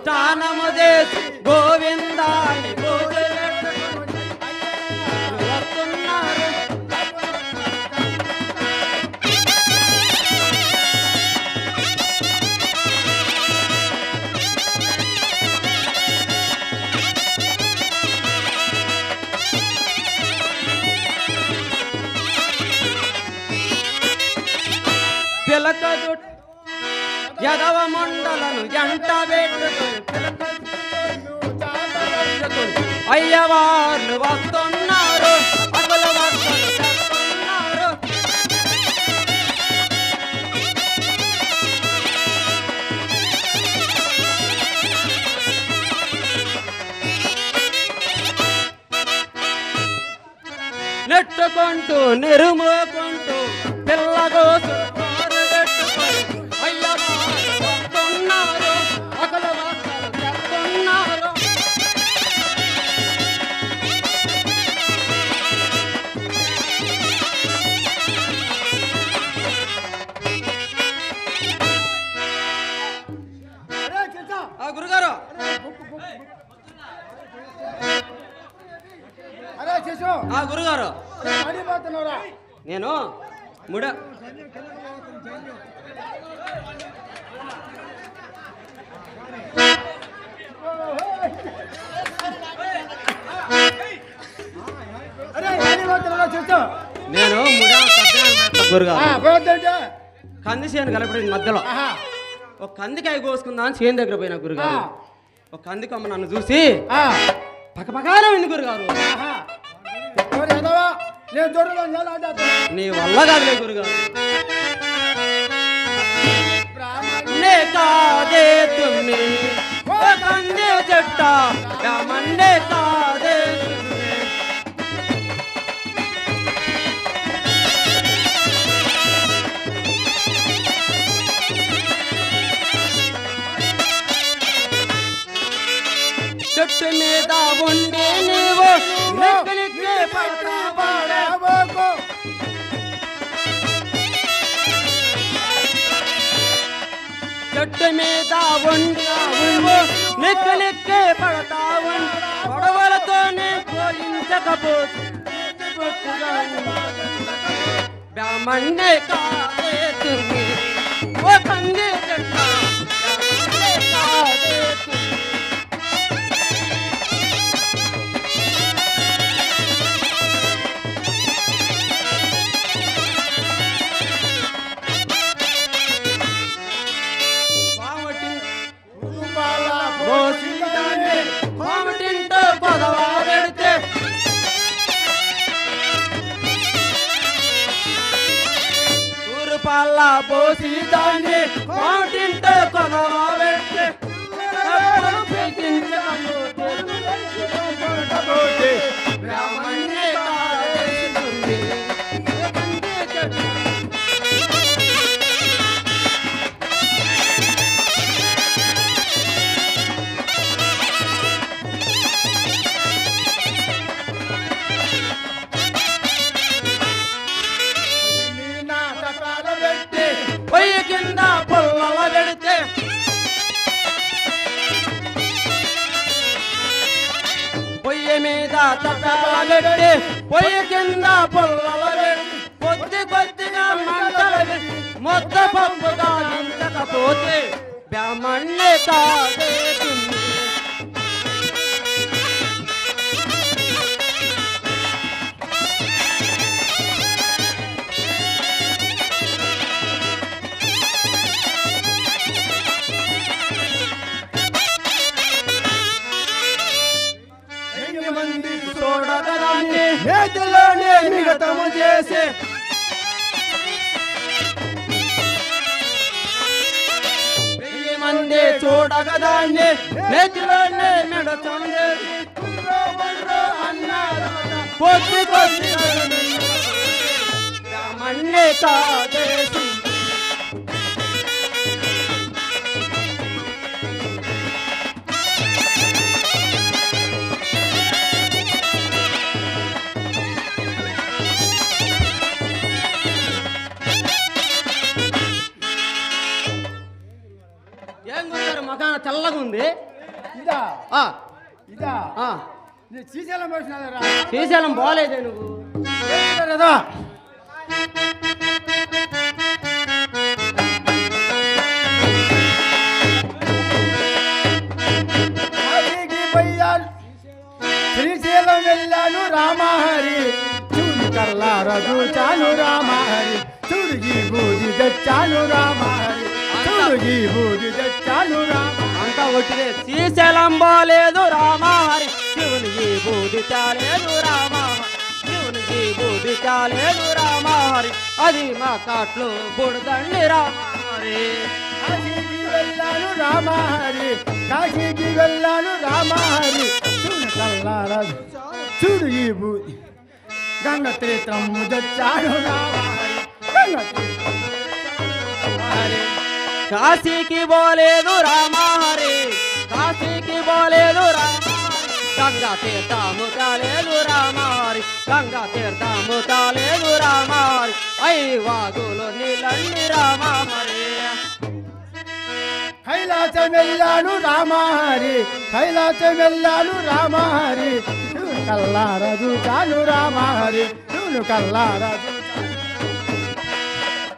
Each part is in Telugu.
స్నానము చేసి గోవిందాని వస్తున్నారు. పిలక యదవ మండలను జంట పెట్టుకొని అయ్యవార్లు వస్తున్నారు. అసలు వస్తున్నారు. నెట్టుకుంటూ నిరుముకుంటూ పిల్లగోసు గురుగారు. గురుగారు నేను ముడ నేను గురుగారు కంది చేను కలపడి మధ్యలో ఒక కందికాయ కోసుకుందా అని చేను దగ్గర పోయినా గురుగారు. ఒక కందికమ్మ నన్ను చూసి పక్కపక్కన ఉంది గురుగారు. నీ వల్ల కాదులే గురుగారు. నే కాదే తుమ్మి కంది చెట్ట మన్నే కాదే చెట్టు మీద ఉండి నీవు నెక్కలికే పడతావు. చెట్టు మీద ఉండి నెక్కలికే పడతావు. పడవలతోనే పోయించకపోతే బ్రాహ్మణ్ణే కాదే తుమ్మి ఓ కంది చెట్ట కాదే తుమ్మి. కోమటింటో కొదవా పెడితే ఊరుపాల పోసి దాన్ని కోమటింటో కొదవా పెడితే బ్రాహ్మణ్ణే కాదేస్తుంది. పొయ్యి కింద పొల్లల పెడితే పొయ్యి మీద తప్పాల పెట్టి పొయ్యి కింద పొల్లల పెట్టి కొద్ది కొద్దిగా మంటలు మొత్త పప్పుగా ఇంచకపోతే బ్రాహ్మణ్ణే కాదేస్తుంది. చూడగదాన్ని నేతిలోనే మిగతము చేసి వెయ్యి మంది చూడగదాన్ని నేతిలోనే మిగతం చేసి అన్నారు కొద్ది కొద్ది బ్రాహ్మణ్ణే కాదేసి. ఏం గురుగారు మకాన తెల్లగా ఉంది. ఇదా ఆ, ఇదా ఆ. శ్రీశైలం పోసినారా శ్రీశైలం పోలేదే నువ్వు. కదా శ్రీశైలం వెళ్ళాను రామహరి చూడు కల్లార చూచాను రామహరి చూడు ఈ బూది తెచ్చాను రామహరి చూడు ఈ బూది తెచ్చాను రామ అంతా ఒట్టిదే. శ్రీశైలం పోలేదు రామహరి శివునికి బూది చాలేదు రామహరి శివునికి బూది చాలేదు రామహరి అది మా కాట్లు బుడదండి రామహరి. కాశీకి వెళ్ళాను రామహరి కాశీకి వెళ్ళాను రామహరి చూడు కల్లార చూడు ఈ బూది గంగ తీర్థము తెచ్చాను రామహరి గంగ తీర్థము కాశీకి పోలేదు రామహరి కాశీకి పోలేదు రామహరి గంగా తీర్థము కాలేదు రామహరి గంగా తీర్థము కాలేదు రామహరి అయి వాగులు నీళ్ళండి రామహరి. కైలాసం వెళ్ళాను రామహరి కైలాసం వెళ్ళాను రామహరి కల్లార చూచాను రామహరి చూను కల్లార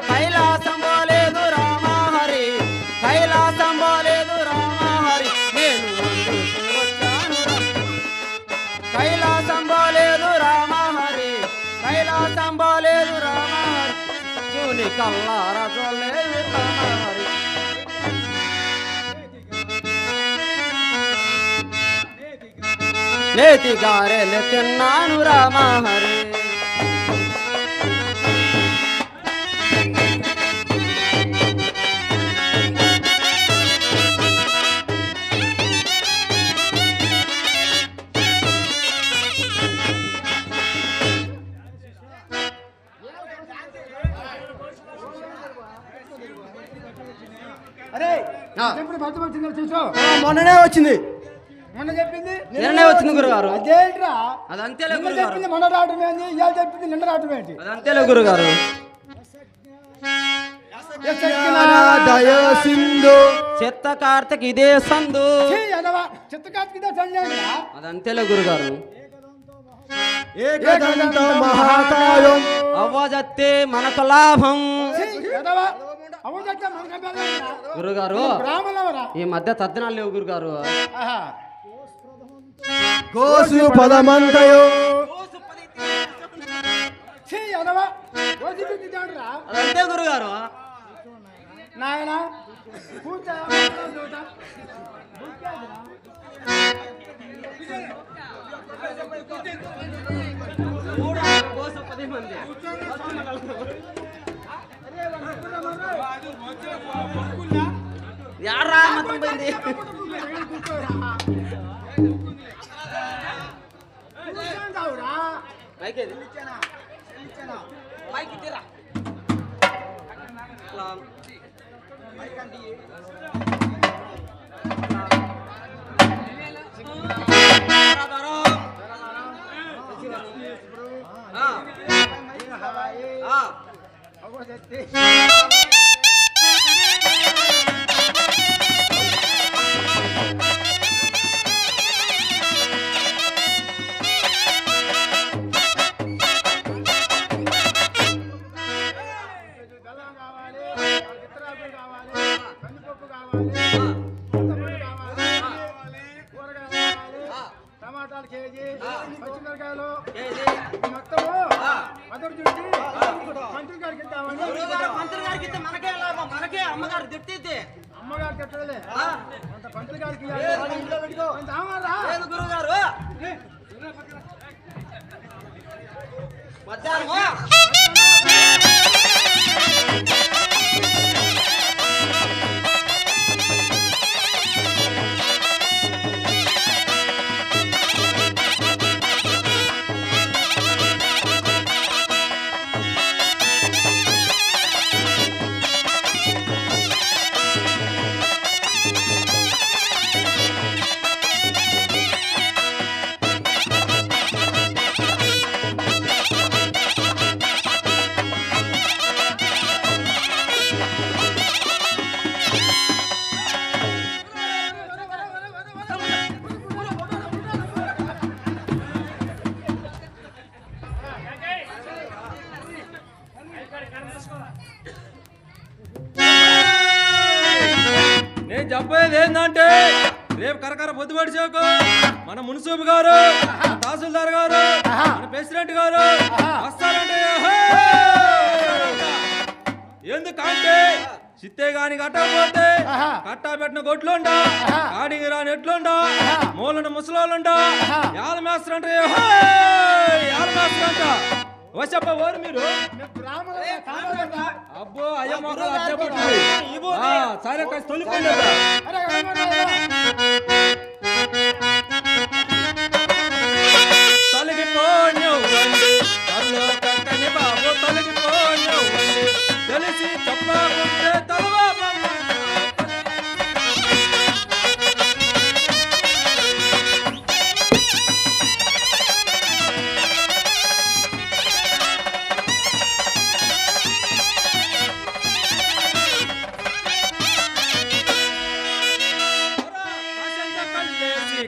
కైలాసం పోలేదు రామహరి కైలాసం పోలేదు రామహరి నేను చూసి వచ్చాను కైలాసం పోలేదు రామహరి కైలాసం పోలేదు రామహరి శివుని కల్లార చూడలేదు రామహరి. నేతి గారెలు తిన్నాను రామహరి అరే ఆ. ఎప్పుడు భర్త వచ్చిందో చూసో మొన్ననే వచ్చింది. మొన్న చెప్పింది నిన్ననే వచ్చింది గురుగారు. అదేంట్రా అదంతేలే నిన్న గురుగారు చెప్పింది మొన్న రావటం ఏంది ఇవాళ చెప్పింది నిన్న రావటం ఏంటి అదంతేలే గురుగారు. దయ సింధు చెత్త కార్తకి ఇదే సందు చిత్తకాత్మిక సంజయంగా అదంతేలే గురుగారు. ఏకదంత మహాకాయం అవ్వజత్తే మనకు లాభం. గురుగారు బ్రాహ్మణవరా ఈ మధ్య తద్దినాలు లేవు గురుగారు. గోసు పదమంతయో అదంతే గురుగారు. నాయన యారా మొత్తం పోయింది. మైకేది? మైక్ ఇట్టిరా. టమాటాలు కేజీ పచ్చిమిరకాయలు మొత్తము అదరు చుట్టి మంత్రి గారికి ఇద్దామని మంత్రి గారికి ఇస్తే మనకే లాభం, మనకే అమ్మగారు తిట్టిద్ది. అమ్మగారు కట్టలే అంత పంతులు గారికి లేదు గురుగారు. నేను చెప్పేది ఏంటంటే రేపు కరకర పొద్దుబడి చేకు మన మున్సిపల్ గారు తహసీల్దార్ గారు మన ప్రెసిడెంట్ గారు వస్తారంటే ఎందుకంటే చిత్తే గాని కట్టకపోతే కట్టా పెట్టిన గొడ్లుండా కాడికి రాని ఎట్లుండా మూలన ముసలోళ్ళుండా యాల మేస్తారంట యాల మేస్తారంట వచ్చప్ప ఓరు మీరు అబ్బో అయ్య మొక్కలు అడ్డపట్టు సరే కాస్త తొలిపోయింది తొలగిపోనివ్వండి తల్లో కక్కని బాబు తొలగిపోనివ్వండి తెలిసి చెప్పకుంటే తలవాబమ్మ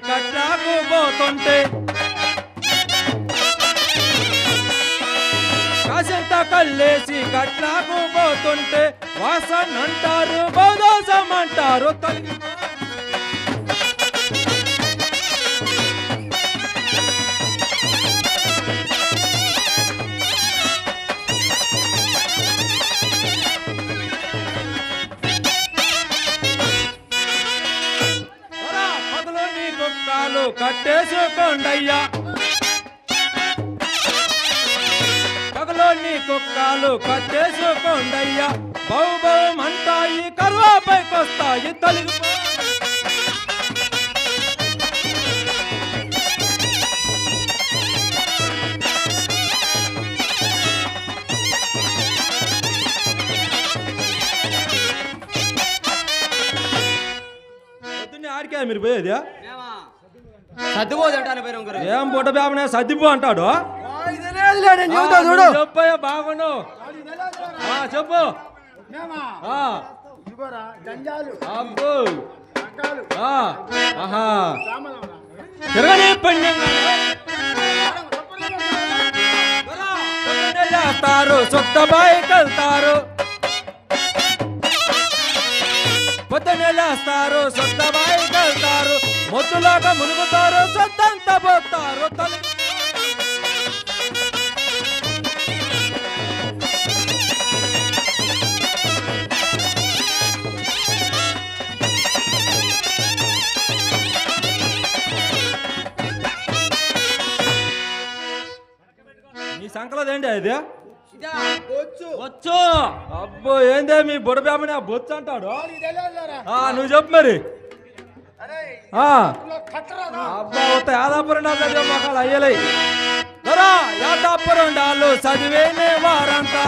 కట్టాకు పోతుంటే కాసంత కల్లేసి కట్లాకు పోతుంటే వాసన అంటారు బౌదోసం అంటారు పగలు నీ కుక్కలు కట్టేసుకోండయ్యా నీ కుక్కలు కట్టేసుకోండయ్యా బౌ బౌ అంటాయి కరువాపైకి వస్తాయి తొలగి పొద్దున్నే ఆడికా మీరు పోయేది సర్దిపోదంటాను పోయిన గురుగారు. ఏం బుట్ట బ్యాబనే సర్దిపో అంటాడు చూడు చెప్పయ్యా బాగుండు చెప్పు ఇదిగోరా జంజాలు అబ్బో రకాలు ఆహా రామలవరా తిరగని పండుగ సొంత బాయికి వెళ్తారు పొద్దునేస్తారు సొంత బాయికి వెళ్తారు మొద్దులాగా మునుగుతారు సొంతంత పోతారు నీ సంకలదేంటి అది వచ్చు అబ్బో ఏందే మీ బుడబేమని బొచ్చు అంటాడు నువ్వు చెప్పు మరి అబ్బా ఒత్త యాదాపురం మొక్కలు అయ్యలే యాదాపురం డాలు చదివేనే వారంతా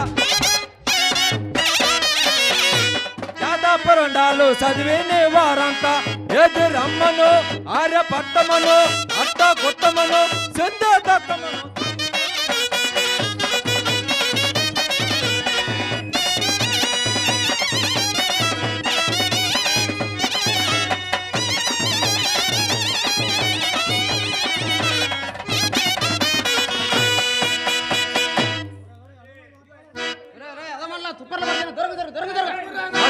యాదాపురం డాలు చదివేనే వారంతా ఎదురమ్మను ఆర్య పట్టమను అట్ట కొట్టమను సిద్ధ దక్కమను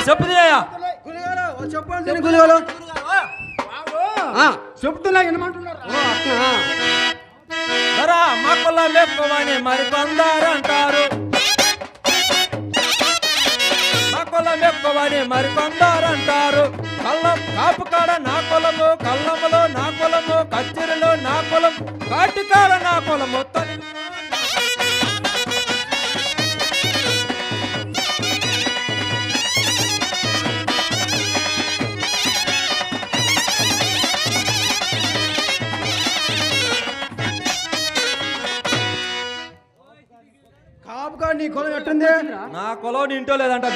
చెప్పుదయ్యా చెప్తున్నా వినమంటున్నారు మక్కుల మెక్కువని మరికొందరంటారు మక్కుల మెక్కువని మరికొందరంటారు కళ్ళం కాపు కాడ నా కులము కళ్ళములో నా కులము కచ్చిరిలో నా కులం కాటికాడ నా కులము నీ కులం ఎట్టుంది నా కులం ఇంటో లేదంట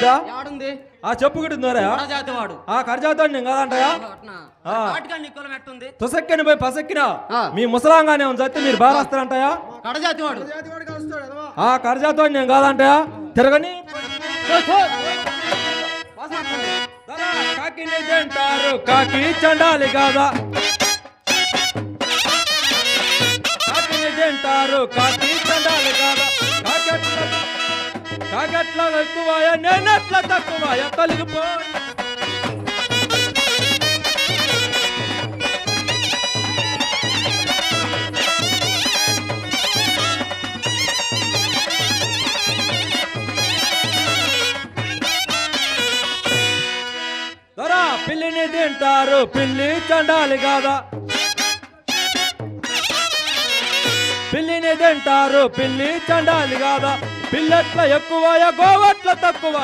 చెప్పుకుంటుందరా జాతి వాడు ఆ కర్జాతో నేను కాదంటయా తుసక్కిన పోయి పసక్కిన మీ ముసలాంగానే ఉంది చచ్చి మీరు బాగా వస్తారంటయా కడజాతి వాడు ఆ కర్జాతో నేను కాదంటయా తిరగని కాకి నిజంటారు కాకి చండాలి కాదా కాకి నిజంటారు కాకి చండాలి కాదా కాకెట్లా ఎక్కువయా నేనెట్లా తక్కువయా తొలగిపో పిల్లిని తింటారు పిల్లి చండాలి కాదా పిల్లిని తింటారు పిల్లి చండాలి కాదా పిల్లట్ల ఎక్కువయ గోవట్ల తక్కువ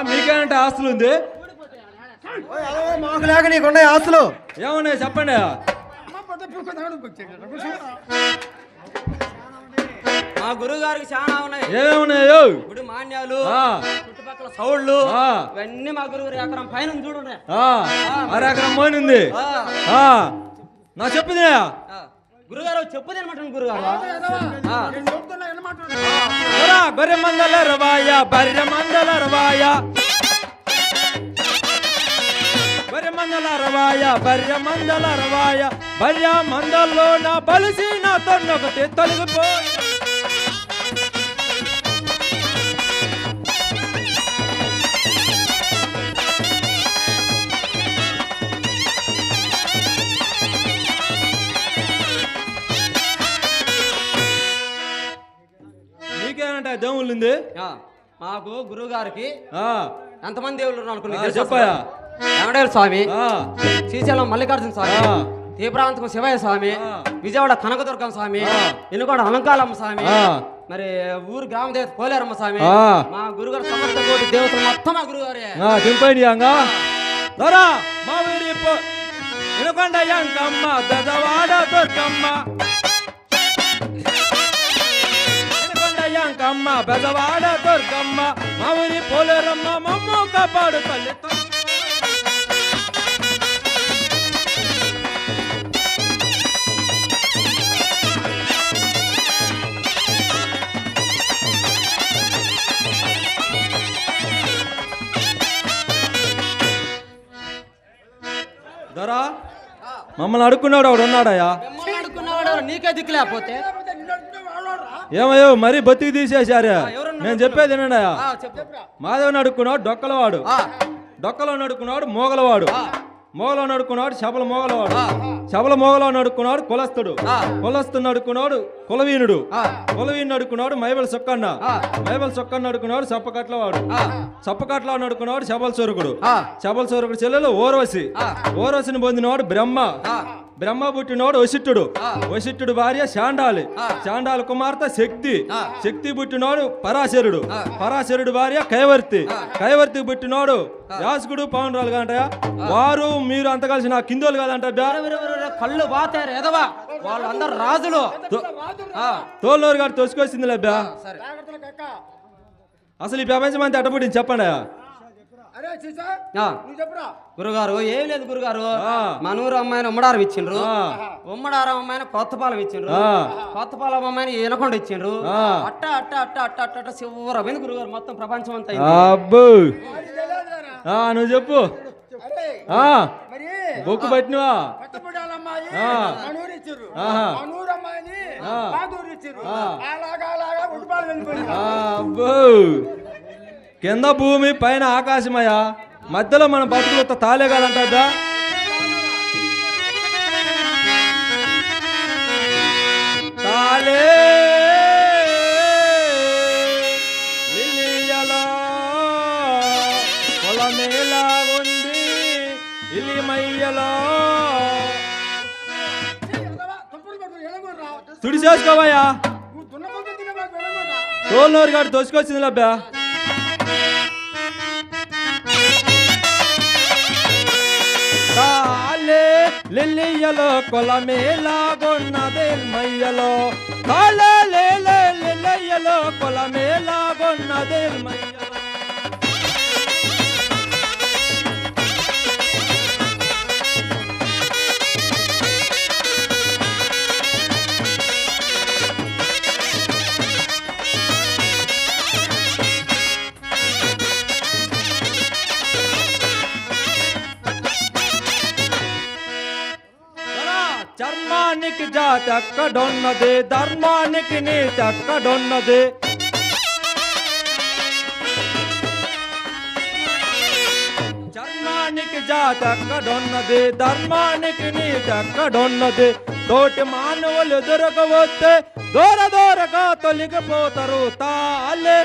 మీకేంటే ఆస్తులు ఉంది మాకు లేక నీకున్నాయి ఆస్తులు ఏమన్నాయి చెప్పండి మా గురువు గారికి చాలా ఉన్నాయి. ఏమేమున్నాయో గుడి మాన్యాలు, చుట్టుపక్కల సౌళ్ళు, ఇవన్నీ మా గురువు గారి ఎకరం పైన చూడండి. అరెకరం పోయింది. నా చెప్పుదే గురుగారు చెప్పుది అనమాట. గురుగారు గొర్రె మందల రవాయ బర్రె మందల రవాయ బర్రె మందల రవాయ బర్రె మందల రవాయ బర్రె మందల్లో నా బలిసి నా తొన్నొకటి తొలగిపో దేవుళ్ళు ఉంది. మాకు గురువు గారికి ఎంతమంది దేవుళ్ళు అనుకున్నా చెప్పాయా? వెంకటేశ్వర స్వామి, శ్రీశైలం మల్లికార్జున స్వామి, తీవ్రాంతకం శివయ్య స్వామి, విజయవాడ కనకదుర్గం స్వామి, ఎన్నుకోడ అలంకాలమ్మ స్వామి, మరి ఊరు గ్రామ దేవత పోలేరమ్మ స్వామి. మా గురుగారు సమస్త కోటి దేవతలు మొత్తం మా గురుగారే మా ఊరి ఎన్నుకొండ యంకమ్మ బెజవాడ దుర్గమ్మ యంకమ్మ బెజవాడ దుర్గమ్మ మా ఊరి పోలేరమ్మ మమ్ము కాపాడు తల్లి దొరా మమ్మల్ని అడుక్కున్నాడు వాడు ఉన్నాడయా? నీకే దిక్కు లేకపోతే ఏమయ్యో మరీ బతికి తీసేశారా? నేను చెప్పేది వినండియా. మాధవని అడుక్కున్నాడు డొక్కలవాడు, డొక్కలో నడుక్కున్నాడు మోగలవాడు, మోగలో నడుక్కున్నాడు శబల మోగలవాడు, శబల మోగలో నడుక్కున్నాడు కులస్తుడు, కులస్తుడు నడుక్కున్నాడు కులవీనుడు, కులవీను నడుక్కున్నాడు మైబల్ సొక్కన్న, మైబల్ సొక్కన్న నడుక్కున్నాడు సప్పకట్లవాడు, సప్పకట్ల నడుక్కున్నాడు శబల సొరుకుడు, శబల సొరుకుడు చెల్లెలు ఓర్వశి, ఓర్వశిని పొందినవాడు బ్రహ్మ, బ్రహ్మ పుట్టినోడు వశిష్ఠుడు, వశిష్ఠుడు భార్య శాండాలి, శాండాల కుమార్తె శక్తి, శక్తి పుట్టినోడు పరాశరుడు, పరాశరుడు భార్య కైవర్తి, కైవర్తి పుట్టినోడు యాసుకుడు పవనరాలు కాంటయా. వారు మీరు అంత కలిసి నా కిందోలు కాదంట. కళ్ళు బాతారు ఎదవా, వాళ్ళందరూ రాజులు. తోలూరు గారు తొసుకొచ్చింది లేబ్బా. అసలు ఈ ప్రపంచం అంతా అట్టపుట్టింది చెప్పండి. గురుగారు ఏం లేదు గురుగారు, మనూరు అమ్మాయిని ఉమ్మడారం ఇచ్చిండ్రు, ఉమ్మడారం అమ్మాయిని కొత్తపాలెం ఇచ్చిండ్రు, కొత్తపాలెం అమ్మాయిని ఎనకొండ ఇచ్చిండ్రు. అట్ట అట్ట అట్ట అట్ట అట్ట అట్ట శివరమైంది గురుగారు మొత్తం ప్రపంచం అంతా. అబ్బో నువ్వు చెప్పు. బొక్కు పట్టినవా? అబ్బో కింద భూమి పైన ఆకాశమయ్యా, మధ్యలో మన బతుకులు తాలే కాదంటా. తాలే లిలియలో పొలమేలా ఉంది ఇలిమయ్యలో తుడి చేసుకోవయ్యా. తోలూరు గారు తోసుకొచ్చింది లబ్బా. తాలే లిలియలో కొలమేలాగొన్నదే మయ్యలో, తాలే లిలియలో కొలమేలాగొన్నదే మయ్యలో. చర్మానికి జాతి అక్కడున్నది, ధర్మానికి నీతి అక్కడున్నది. జాతెక్కడున్నది, ధర్మానికి నీటెక్కడున్నది. తోటి మానవులు ఎదురకపోతే దూర దూరగా తొలగిపోతారు తాలే.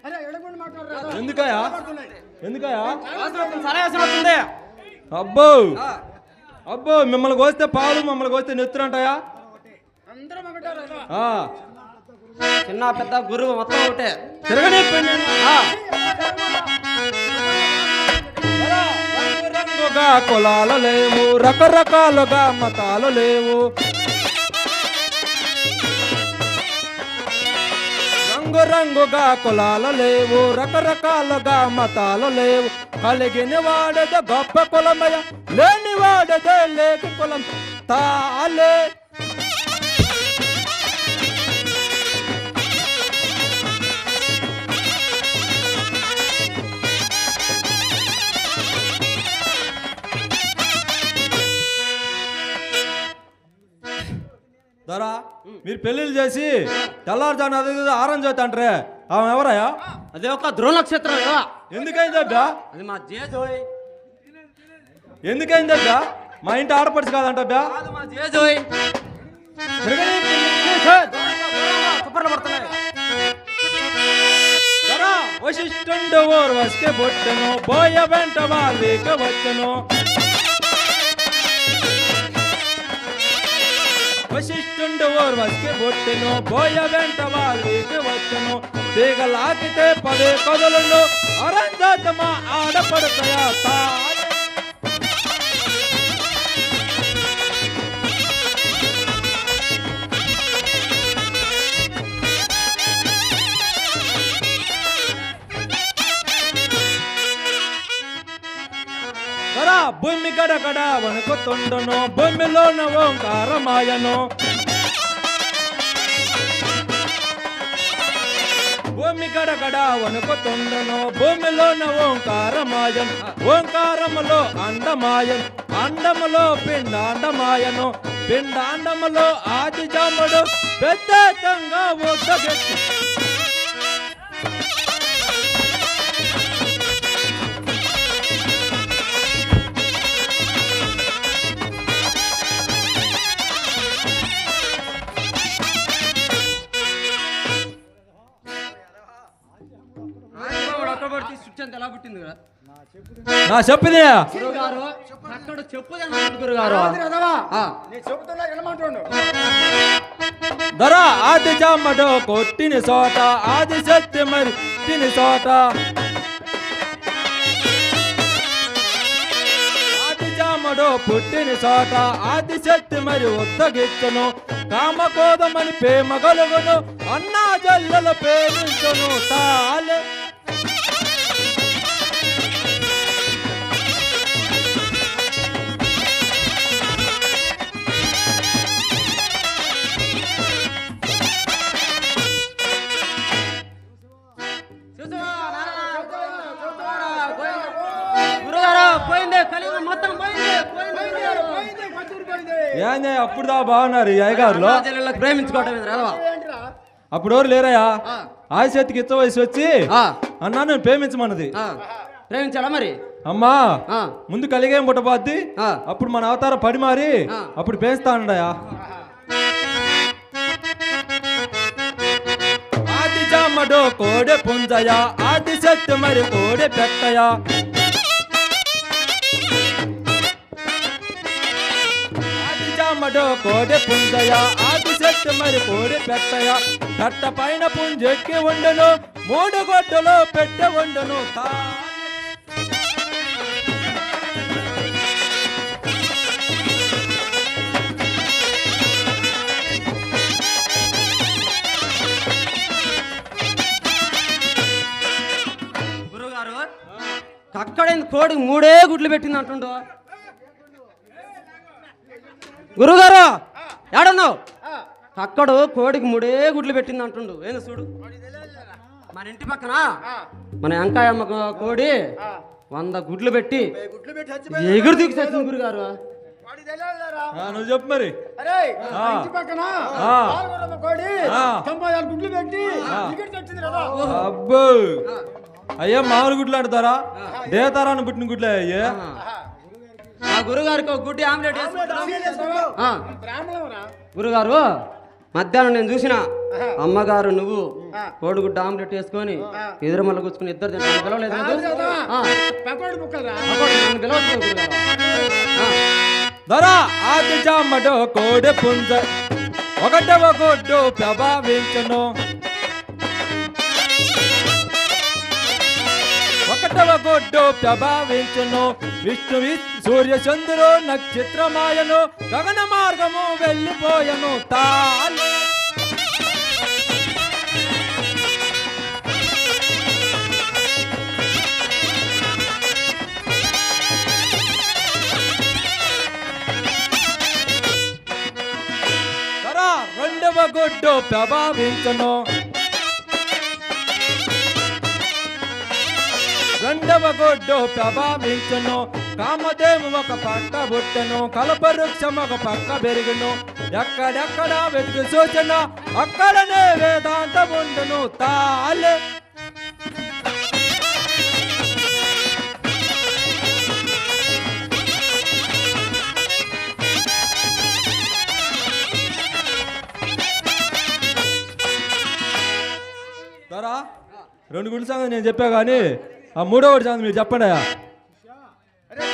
అరే ఎడగొండి మాట్లాడరా ఎందుకయా ఎందుకయా సరే వస్తుంది. అబ్బో అబ్బో, మిమ్మల్ని కోస్తే పాలు, మమ్మల్ని కోస్తే నెత్తురంటాయా? అందరం ఒకటారా ఆ, చిన్న పెద్ద గురువు మొత్తం ఒకటే. తిరగని ఆ, రంగురంగుగా కులాలు లేవు, రకరకాలుగా మతాలు లేవు. రంగురంగుగా కులాలు లేవు, రకరకాలుగా మతాలు లేవు. కలిగిన వాడద గొప్ప కులమయ, లేని వాడదే లేక కులం తాలే. దొరా, మీరు పెళ్లిళ్ళు చేసి తెల్లారుజాను అది ఆరెంజ్ అవుతా అంటారే, ఆమె ఎవరయ్యా? అదే ఒక ధ్రువ నక్షత్రం కదా. ఎందుకైంది అబ్బా? అది మా జేజోయ్. ఎందుకైంది అబ్బా? మా ఇంటి ఆడపడుచు కాదంట అబ్బా. కాదు మా జేజోయ్. కుప్పర్లు పడుతున్నాయి. దొరా, వశిష్ఠుండు ఊర్వశికి పుట్టెను, బోయ వెంట వాళ్ళకి వచ్చెను. వశిష్ఠుండు ఊర్వశికి పుట్టెను, బోయ వెంట వాళ్ళకి వచ్చెను. తీగలాకితే పదే కదులను, అరంజాతమా ఆడపడతాయా తాలే. దొరా, భూమి గడగడ వణుకుతుండును, భూమిలోన ఓంకారమాయను. భూమి గడగడ వణుకుతుండును, భూమిలోన ఓంకారమాయను. ఓంకారములో అండమాయను, అండములో పిండాండమాయను. పిండాండములో ఆది జాముడు పెద్దతంగా ఒద్దగెత్తి. అక్కడ పడితే స్విచ్ అంత ఎలా పుట్టింది కదా. నా చెప్పింది గురువు గారు అక్కడ చెప్పుదే గురువు గారు. నీ చెబుతున్నా వినమంటుండు దొరా, ఆది జామడు కొట్టిన చోట, ఆది శక్తి మరి తిని చోట. ఆది జామడు పుట్టిన చోట, ఆది శక్తి మరి ఉత్తగిచ్చును. కామకోదమని ప్రేమ కలుగును, అన్నా జల్లల ప్రేమించును తాలే. గురుగారు పోయింది, కలియుగం మొత్తం పోయింది. ఏంది అప్పుడు దా బాగున్నారు ఈ అయ్యగారులో? జిల్లాలకు ప్రేమించుకోవటం రాదవా. ఏంట్రా అప్పుడు ఎవరు లేరయ్యా? ఆ చేతికి ఇచ్చ వయసు వచ్చి అన్నా నేను ప్రేమించమన్నది. ప్రేమించాలా మరి? అమ్మా ఆ, ముందు కలిగేం పుట్టబోద్ది, ఆ. అప్పుడు మన అవతారం పడి మారి అప్పుడు పేస్తానడయా. ఆది జామడు కోడె పుంజయా, ఆది శక్తి మరి కోడె పెట్టయా. ఆది జామడు కోడె పుంజయా, ఆది శక్తి మరి కోడె పెట్టయా. పెట్ట పైన పుంజెక్కి ఉండను, మూడు గొడ్డలో పెట్టె ఉండను తాలే. గురుగారు కక్కడైంది కోడికి 3 గుడ్లు పెట్టింది అంటుండు. గురుగారు ఏడన్నావు? కక్కడు కోడికి 3 గుడ్లు పెట్టింది అంటుండు. ఏంది చూడు, మన ఇంటి పక్కన మన వెంకాయమ్మ కోడి 100 గుడ్లు పెట్టి గుడ్లు పెట్టి చచ్చిపోయి ఎగురు దిగి చచ్చింది గురుగారు. వాడికి తెలియాలిరా. నువ్వు చెప్పు మరి. అరే ఇంటి పక్కన పాల్గొనమ్మ కోడి 96 గుడ్లు పెట్టి టికెట్ చచ్చింది కదా. అబ్బో అయ్యా మామూలు గుడ్లు ఆడతారా? దేతారాన్ని పుట్టిన గుడ్లే అయ్యే. ఆ గురుగారికి ఒక గుడ్డి ఆమ్లెట్ వేసుకుంటున్నాం. బ్రాహ్మణరా గురుగారు మధ్యాహ్నం నేను చూసిన అమ్మగారు నువ్వు కోడిగుడ్డ ఆమ్లెట్ వేసుకొని ఎదురుమల్ల కూర్చుకుని ఇద్దరు తింటాను. పిలవలేదు కదా? పకోడి ముక్కలరా. నన్ను పిలవచ్చు గురుగారు. దొరా ఆది జామడో కోడి పుంజ ఒకటవ గుడ్డు ప్రభావించను, ఒకటవ గుడ్డు ప్రభావించను. విష్ణువి సూర్య చంద్రు నక్షత్రమాయను, గగన మార్గము వెళ్ళిపోయను తాళే. రెండవ గుడ్డు ప్రభావించను, రెండవ గుడ్డు ప్రభావించను. కామదేవు ఒక పక్క బుట్టను, కల్పవృక్షం ఒక పక్క పెరుగును. ఎక్కడెక్కడ వెతుకు సూచన అక్కడనే వేదాంతం ఉండును తాలే. రెండు గుడి సంగతి నేను చెప్పా కానీ ఆ మూడో ఒకటి సంగతి మీరు చెప్పండి. అరే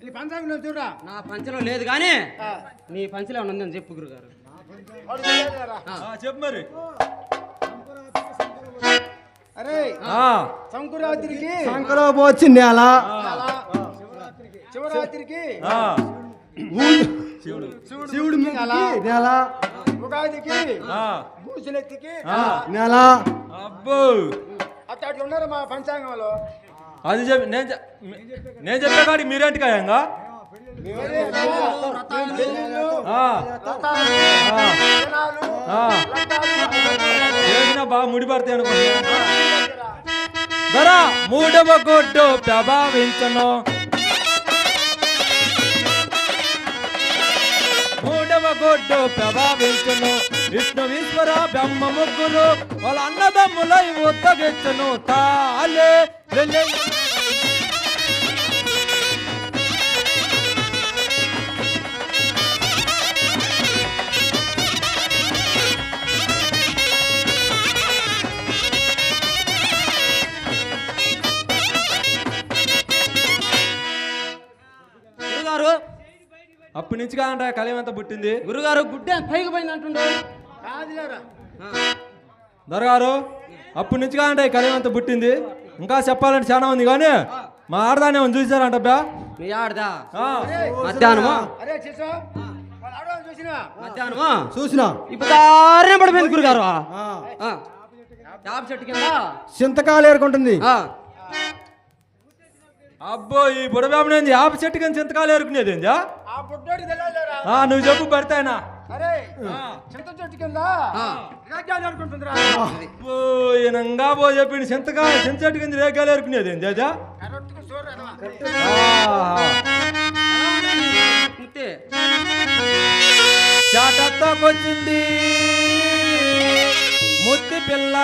ఈ పంచాంగం నువ్వు చూడరా. నా పంచలో లేదు కానీ నీ పంచలో ఉందని చెప్పు గురుగారు. చెప్పు మరి. అరే సంకురాత్రికి సంక్రాంతి నెల, శివరాత్రికి శివుడు నెల, ఉగాదికి భూసులెత్తికి నెల. అబ్బో అట్లా ఉన్నారు మా పంచాంగంలో. అది చెప్పి నేను చెప్పే కాడికి మీరేంటి కాయంగా బాగా ముడి పడతాయి అనుకుంటున్నా. ధరా మూడవ గుడ్డు ప్రభావించను, మూడవ గుడ్డు ప్రభావించను. విష్ణు ఈశ్వర బ్రహ్మ ముగ్గురు వాళ్ళ అన్నదమ్ములై ఉద్దగించను తాలే. గురుగారు అప్పటి నుంచి కాదంట కళ ఎంత పుట్టింది. గురుగారు గుడ్డే పైకి పోయింది అంటుండే. దొరగారు అప్పటి నుంచి కాదంట కళ ఎంత పుట్టింది. ఇంకా చెప్పాలంటే చాలా ఉంది కానీ మా ఆడదాన్ని ఏమన్నా చూసారంట బా. మీ ఆడదా మధ్యాహ్నమా మధ్యాహ్నమా చూసినా ఇప్పుడు దారినే పడిపోయింది గురుగారు. యాప చెట్టు కింద చింతకాయలు ఏరుకుంటుంది. అబ్బో ఈ బుడబాబునేంది ఆప చెట్టు కింద చింతకాయలు ఏరుకునేది ఏందా? నువ్వు చెప్పు పడతాయినా. చింత చెట్టు కింద అనుకుంటుందిరా. అబ్బో ఈయనంగా పో చెప్పింది చింతకాయ చింత చెట్టు కింద రేగాయలు ఏరుకునేది ఏందా? చాటత్తోకొచ్చింది ముత్తి పిల్ల,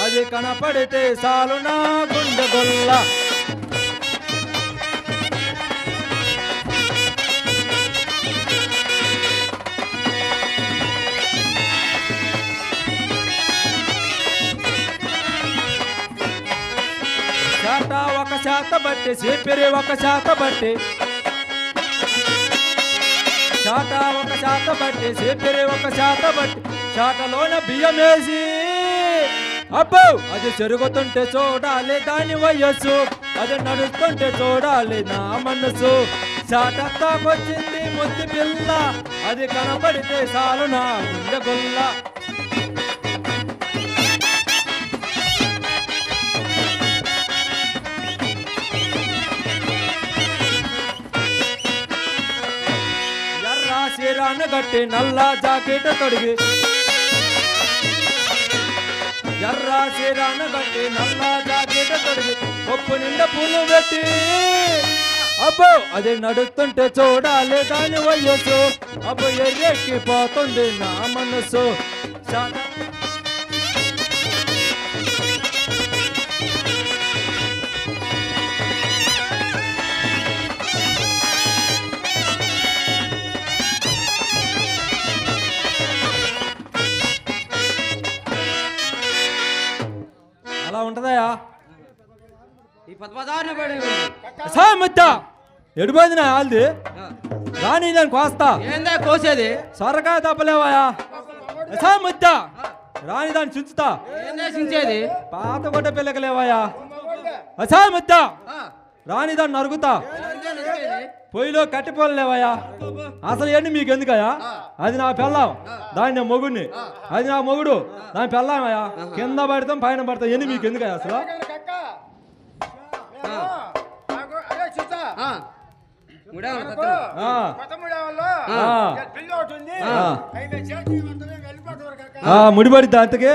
అది కనపడితే సాలు నా గుండె గొల్ల. చాట ఒక శాత బట్టి చీపిరి ఒక శాత బట్టి, చాట ఒక శాత బట్టి చీపిరి ఒక శాత బట్టి, చాటలోన బియ్యం వేసి అబ్బో అది చెరుగుతుంటే చూడాలి దాని వయస్సు, అది నడుస్తుంటే చూడాలి నా మనసు. చాటత్తాకొచ్చింది ముద్దు పిల్ల, అది కనపడితే చాలు నా గుండె గొల్ల. చీరాను గట్టి నల్ల జాకెట్ తొడిగి, ఎర్ర చీరాన కట్టి నల్ల జాకెట్ తొడిగి పప్పు నిండా పూలు పెట్టి అబ్బో అది నడుస్తుంటే చూడాలి దాని వయస్సు అబ్బో ఎర్రెక్కిపోతుంది నా మనసు అలా ఉంటదయా ఈ పద్మదారిని పడి మధ్య ఎడిపోయింది నా ఆల్ది రాని దాన్ని కోస్తా ఏందే కోసేది సొరకాయ తప్పలేవాయా మధ్య రాని దాన్ని చుంచుతా ఏందే చించేది పాత కొట్ట పిల్లకలేవాయా మధ్య రాని దాన్ని నరుగుతా ఏందే నరికేది? పొయ్యిలో కట్టిపోలు లేవయ్యా అసలు ఏంటి మీకు ఎందుకయ్యా అది నా పెళ్ళాం దాని నా మొగుడిని అది నా మొగుడు దాని పెళ్ళామయ్యా కింద పడతాం పైన పడతాం ఎన్ని మీకు ఎందుకయ్యా అసలు అరే చిత్తా ఆ, ముడేమో కత్తులు. ఆ, కొత్త ముడేవాళ్ళు ఆ. పిల్ల ఒకటి ఉంది ఆ. అయితే చేతి మాత్రమే వెళ్ళిపోతారు కాక ఆ, ముడిపడిద్దా అంతకి ఆ,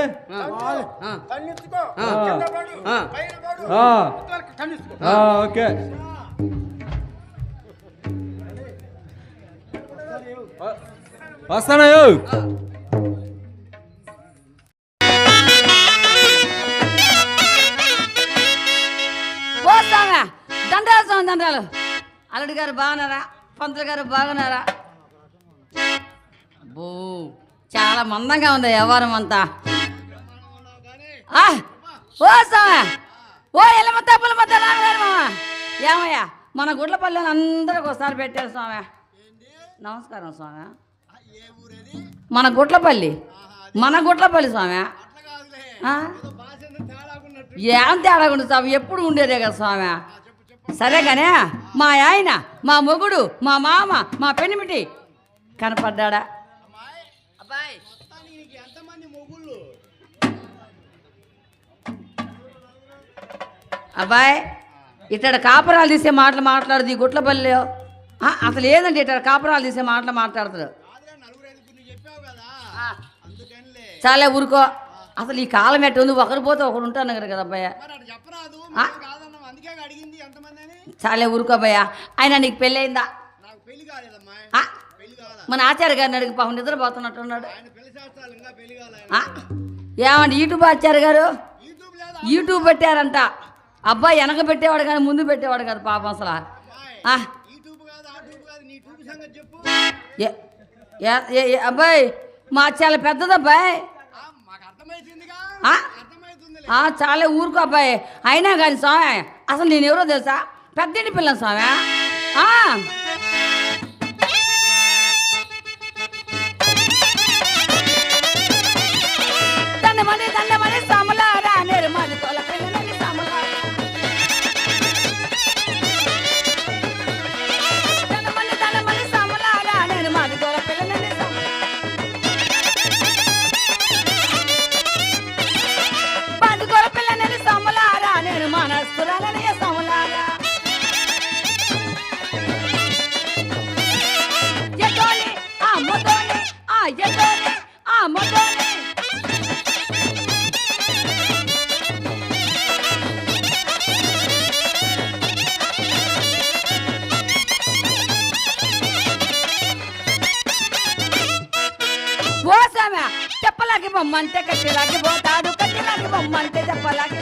కన్నెత్తుకో ఆ. కింద పడు ఆ. పైన పడు ఆ. ఉత్తరాలకు కన్నెత్తుకో ఓకే వస్తానయ్యో ఓ స్వామి దండాలు స్వామి దండాలు అల్లుడి గారు బాగున్నారా పంతులు గారు బాగున్నారా బో చాలా మందంగా ఉంది వ్యవహారం అంతా ఓ స్వామి ఓ ఎల్లమ్మ పుల్లమ్మ రామగారు మామ ఏమయ్యా మన గుడ్లపల్లెని అందరికి ఒకసారి పెట్టారు స్వామి నమస్కారం స్వామి మన గుట్లపల్లి స్వామి ఏం తేడాగుండు స్వామి ఎప్పుడు ఉండేదే కదా స్వామి సరే కానీ మా ఆయన మా మొగుడు మా మామ మా పెనిమిటి కనపడ్డా అబ్బాయి అబ్బాయి ఇట్ట కాపురాలు తీసే మాటలు మాట్లాడదు ఈ గుట్లపల్లి అసలు ఏదండి ఇట్ట కాపురాలు తీసే మాటలు మాట్లాడతాడు చాలా ఊరుకో అసలు ఈ కాలం ఎట్ట ఉంది ఒకరు పోతే ఒకరు ఉంటాను కదా అబ్బాయ చాలా ఊరుకో అబ్బాయ ఆయన నీకు పెళ్ళి అయిందా మన ఆచార్య గారిని అడిగి పాపం నిద్రపోతున్నట్టున్నాడు ఏమండి యూట్యూబ్ ఆచార్య గారు యూట్యూబ్ పెట్టారంట అబ్బాయి వెనక పెట్టేవాడు కానీ ముందు పెట్టేవాడు కదా పాపం అసలు అబ్బాయి మా చాలా పెద్దది అబ్బాయి చాలా ఊరుకో అబ్బాయి అయినా కానీ స్వామి అసలు నేను ఎవరో తెలుసా పెద్దంటి పిల్లని స్వామి దండమని సాములారా నిర్మలి తోల పిల్లని సాములారా దండమని సాములారా నిర్మలి తోల పిల్లని పండుగల పిల్లని సాములారా నేను మనస్తురాలని సాములారా ఎదోని ఆ మొదోని ఆ ఎదోని ఆ మొదోని చెప్పలాగి బొమ్మంటే కట్టెలాగి పోతాడు కట్టెలాగి బొమ్మంటే చెప్పలాగి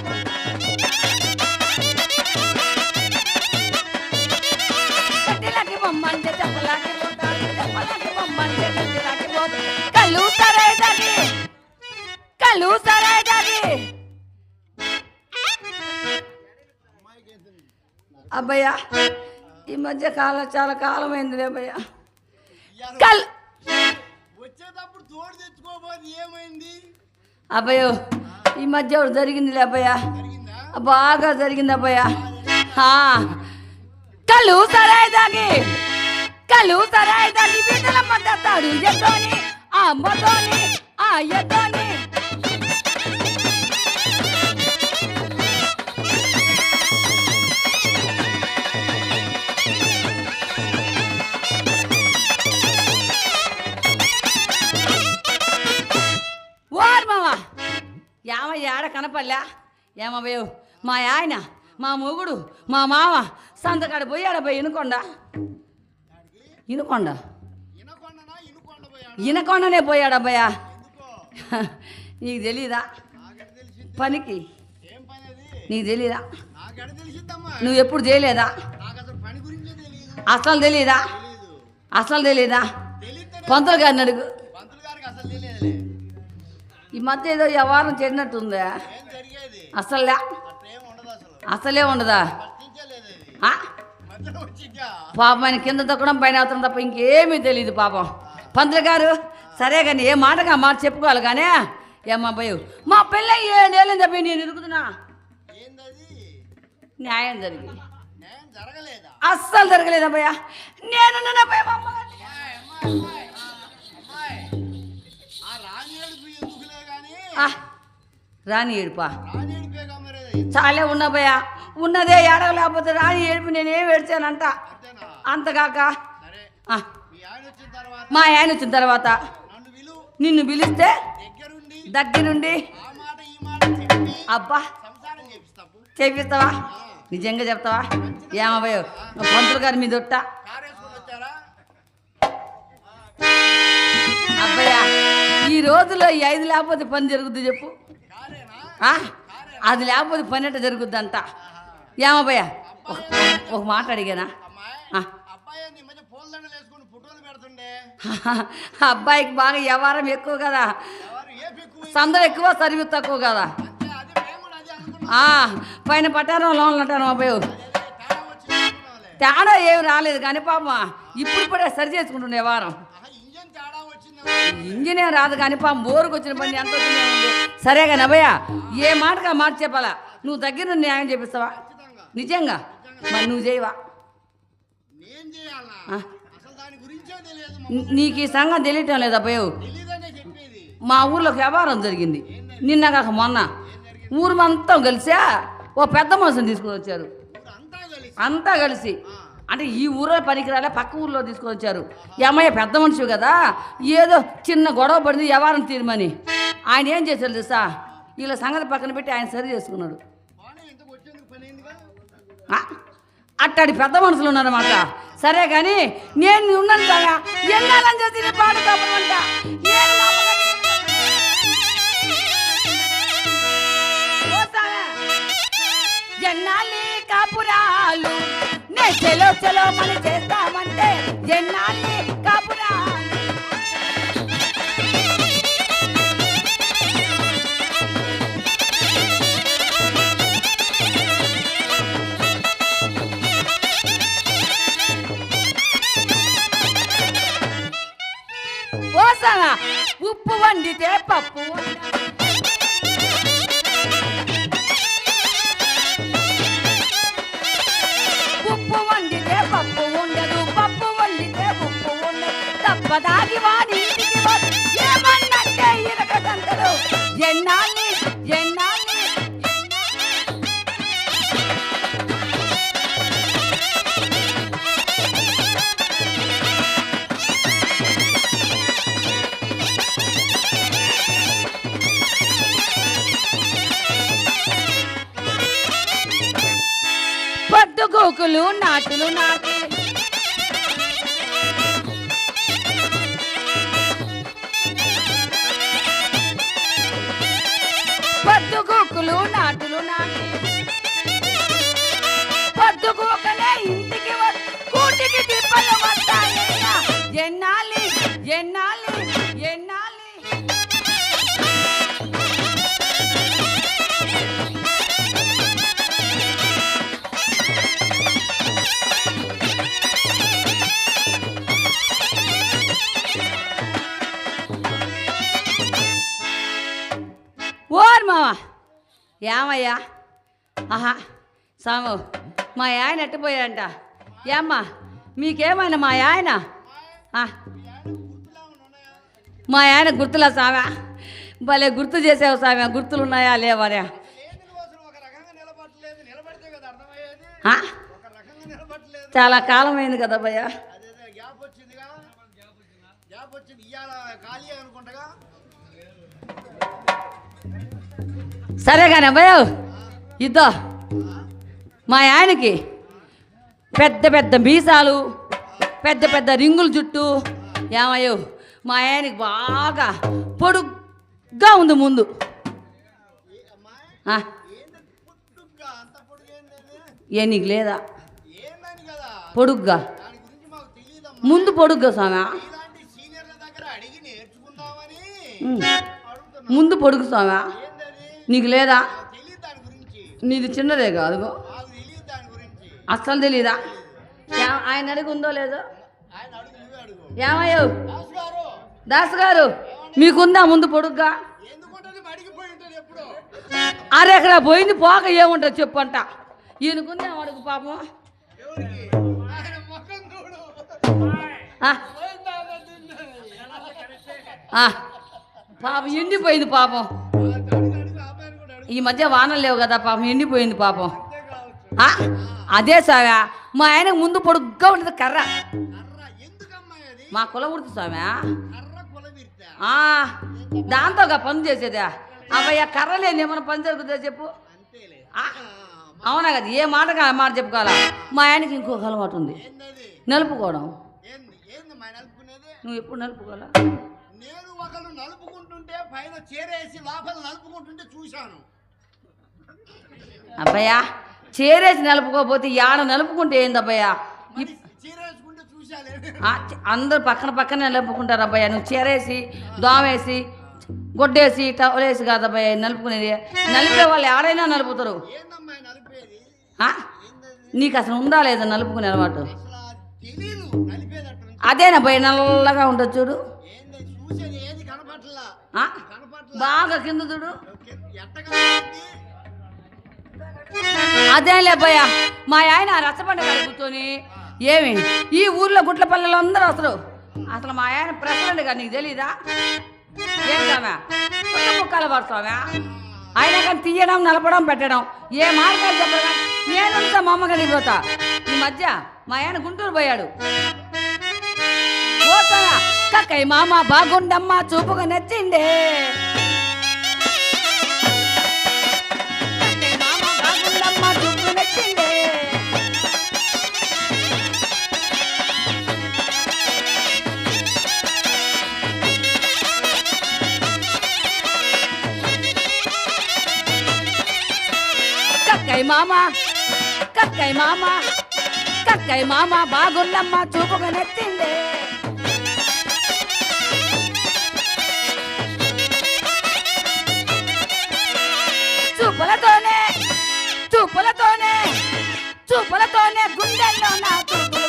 కట్టెలాగి బొమ్మంటే చెప్పలాగి పోతాడు చెప్పలాగి బొమ్మంటే కట్టెలాగి పోతాడు కళ్ళు సరైదాగి అబ్బయ్యా ఈ మధ్య కాలం చాలా కాలమైంది అబ్బయ్యా కల్ వచ్చేటప్పుడు తోడు తెచ్చుకోబోదు ఏమైంది అబ్బయ్యో ఈ మధ్య జరిగిందిలే అబ్బయ్యా బాగా జరిగింది అబ్బయ్యా కళ్ళు సరాయిదాగి బిడ్డల మద్దతాడు ఎద్దోని ఆ మొదోని ఆ ఎద్దోని ఏడ కనపల్లా ఏమయ్యో మా ఆయన మా మొగుడు మా మామ సంతకాడ పోయాడు పోయి ఇనకొండనే పోయాడు అబ్బాయా. నీకు తెలీదా పనికి? నీకు తెలీదా? నువ్వు ఎప్పుడు చేయలేదా? అసలు తెలీదా? పంతులు గారిని అడుగు. ఈ మధ్య ఏదో వ్యవహారం చేరినట్టుందా? అసలే ఉండదా? పాపం ఆయన కింద తొక్కడం పైన అవుతాం తప్ప ఇంకేమీ తెలియదు పాపం. పంతులు గారు సరే కానీ ఏ మాటగా మాట చెప్పుకోవాలి కానీ ఏమా భయం మా పిల్ల 7 ఏళ్ళని చెప్పి నేను ఇరుగుతున్నా. న్యాయం జరిగింది అస్సలు జరగలేదు అబ్బాయా. నేను రాని ఏడుపా చాలే ఉన్నాబయ్యా. ఉన్నదే ఏడవ లేకపోతే రాని ఏడుపు నేనేం ఏడ్చానంట. అంతగాక మా ఆయన వచ్చిన తర్వాత నిన్ను పిలిస్తే దగ్గరుండి అబ్బా చేపిస్తావా? నిజంగా చెప్తావా? ఏమయ్యో పంతులు గారి మీద ఒట్ట అబ్బాయా. ఈ రోజులో ఈ 5 లేకపోతే పని జరుగుద్ది చెప్పు? అది లేకపోతే పని ఎట్ట జరుగుద్దంట. ఏమబ్బయ్యా ఒక మాట అడిగానా? అబ్బాయికి బాగా వ్యవహారం ఎక్కువ కదా, సందడి ఎక్కువ సర్వీస్ తక్కువ కదా. పైన పట్టారంలో ఉంటాను అబ్బాయి. తేడా ఏమి రాలేదు కానీ పాపం ఇప్పుడే సరి చేసుకుంటుండే వ్యవహారం. ఇంజన్ ఏం రాదు కానీ పాపం బోరుకు వచ్చిన పని ఎంత వచ్చిందే ఉంది. సరే కానీ అబ్బాయ ఏ మాటగా మాట చెప్పాలా? నువ్వు దగ్గర న్యాయం చేపిస్తావా? నిజంగా మరి నువ్వు చేయవా? నీకు ఈ సంగతి తెలియటం లేదు అబ్బాయి. మా ఊర్లో వ్యవహారం జరిగింది నిన్న కాక మొన్న. ఊరు మొత్తం కలిసా ఓ పెద్ద మనుషుని తీసుకొని వచ్చారు. అంతా కలిసి అంటే ఈ ఊరో పనికిరాలే పక్క ఊర్లో తీసుకొని వచ్చారు. ఏమయ్య పెద్ద మనిషి కదా, ఏదో చిన్న గొడవ పడింది వ్యవహారం తీరమని. ఆయన ఏం చేశారు తెలుసా? వీళ్ళ సంగతి పక్కన పెట్టి ఆయన సరి చేసుకున్నాడు. అట్టాడి పెద్ద మనుషులు ఉన్నారన్నమాట. సరే కానీ నేను ఉన్నాను కదా ఎన్నాలని చేసి పాట తప్పమంట. ఎన్నాళ్ళి కాపురాలు నే చెలో మని చేస్తామంటే ఎన్నాళ్ళి కాపురాలు. ఓసానా ఉప్పు వండితే పప్పు ఉండదు, పప్పు వండితే ఉప్పు ఉండదు. తప్పదాగి వాడి ఇంటికి ఏమన్నంటే ఇరకదంతలు. ఎన్నాళ్ళి పొద్దుగూకులు నాటులు నాటి పొద్దుగూకులు నాటులు నాటి పొద్దుగూకనే ఇంటికి కూటికి తిప్పలు వస్తాయా. ఎన్నాళ్ళి ఓర్ మావా ఏమయ్యా? సాము మా ఆయన ఎట్టిపోయాడంట. ఏమ్మా మీకేమైనా మా ఆయన? మా ఆయన గుర్తులా సామె? భలే గుర్తు చేసావు సామె. గుర్తులు ఉన్నాయా లేవా? చాలా కాలం అయింది కదా భయ్యా. సరే కానీ అబ్బాయో ఇద్దో మా ఆయనకి పెద్ద పెద్ద మీసాలు పెద్ద పెద్ద రింగుల జుట్టు ఏమయ్యో మా ఆయనకి బాగా పొడుగ్గా ఉంది ముందు ఏ నీకు లేదా పొడుగ్గా ముందు పొడుగ్గా స్వామి ముందు పొడుగు స్వామి నీకు లేదా నీది చిన్నదే కాదు అస్సలు తెలీదా ఆయన అడిగి ఉందో లేదో ఏమయ్యో దాస్ గారు మీకుందా ముందు పొడుగ్గా అరే అక్కడ పోయింది పోక ఏముంటుంది చెప్పంట ఈయనకుందా అడుగు పాపం పాపం ఎండిపోయింది పాపం ఈ మధ్య వానలు లేవు కదా పాపం ఎండిపోయింది పాపం అదే సాగా మా ఆయనకు ముందు పొడుగ్గా ఉంటుంది కర్ర మా కుల ఉడుతు స్వామి దాంతో పని చేసేదా అబ్బాయి కర్ర లేని ఏమైనా పని జరుగుతుందో చెప్పు అవునా కదా ఏ మాట మాట చెప్పుకోవాలా మా ఆయనకి ఇంకొక అలవాటు ఉంది నలుపుకోవడం నువ్వు ఎప్పుడు నలుపుకోవాలా నేను ఒకరు నలుపుకుంటుంటే పైన చేరేసి లోపల నలుపుకుంటుంటే చూశాను అబ్బాయా చేరేసి నలుపుకోకపోతే యాడ నలుపుకుంటే ఏంది అబ్బాయా చీరేసుకుంటే చూశాలే అందరు పక్కన పక్కనే నలుపుకుంటారు అబ్బాయా నువ్వు చేరేసి దోమేసి గొడ్డేసి టవలేసి కాదు అబ్బాయి నలుపుకునేది నలిపే వాళ్ళు ఎవరైనా నలుపుతారు నీకు అసలు ఉందా లేదా నలుపుకునే అలవాటు అదేనబ్బాయి నల్లగా ఉంటుంది చూడు బాగా కింద చూడు అదేలే అబ్బాయ్యా మా ఆయన రచ్చబండ కాడ కూర్చొని ఏమి ఈ ఊర్లో గుట్ల పల్లెలు అందరూ వస్తారు అసలు మా ఆయన ప్రెసిడెంట్ గారు నీకు తెలీదా ఏం స్వామి ముక్కలు పడుతావా ఆయన కానీ తీయడం నలపడం పెట్టడం ఏ మార్గాలు చెప్పడం నేనంతా మా అమ్మ గడికి పోతా ఈ మధ్య మా ఆయన గుంటూరు పోయాడు పోతావా కక్కయ్య మామ బాగుండమ్మా చూపుగా నచ్చిండే కక్కయ్య మామ బాగుండమ్మ చూపుగా నచ్చిండే చూపులతోనే గుండెల్లో నా చూపులు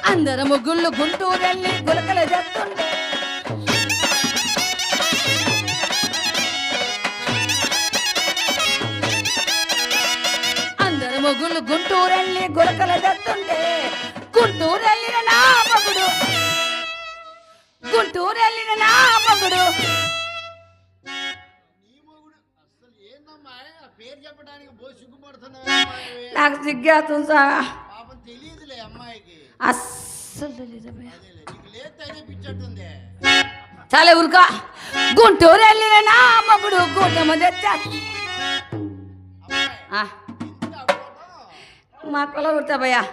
అందరు ముగ్గుళ్ళు గుంటూరెళ్ళి గులకలు చేస్తుండే అందరు ముగ్గుళ్ళు గుంటూరెళ్ళి గులకలు చేస్తుండే గుంటూరెళ్ళిన నా మగుడు నాకు సిగ్గేస్తుంది సార్ అస్సలు చాలా ఊరుకా గుంటూరు వెళ్ళిన నా మగుడు కూటమ తెచ్చా మా కుల కుర్తాబయ్యా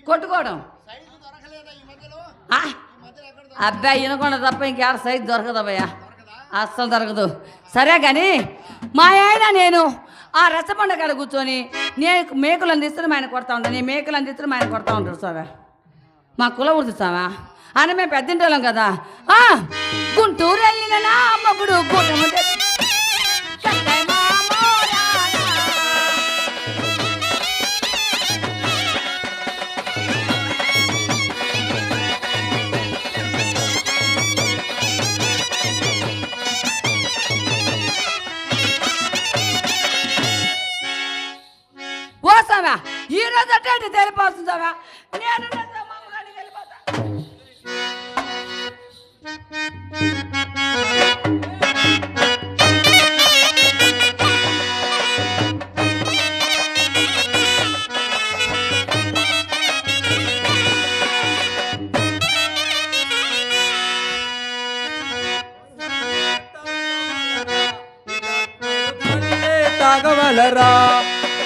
కొట్టుకోవడం అబ్బాయి వినకుండా తప్ప ఇంకేడ సైజు దొరకదబ్బయ్యా అస్సలు దొరకదు సరే కానీ మా ఆయన నేను ఆ రసపండ కాడ కూర్చొని నేను మేకులు అందిస్తున్న ఆయన కొడతా ఉంటాను నేను మేకులు అందిస్తున్న ఆయన కొడతా ఉంటాడు సావా మా కుల ఉడుతావా అని మేము పెద్దంటోళ్ళం కదా గుంటూరు వెళ్ళిన నా మగుడు కూటమి పోసావా ఈ రోజు అట్టే తెలిపోతుందావా నేను వెళ్ళిపోతా తాగవలరా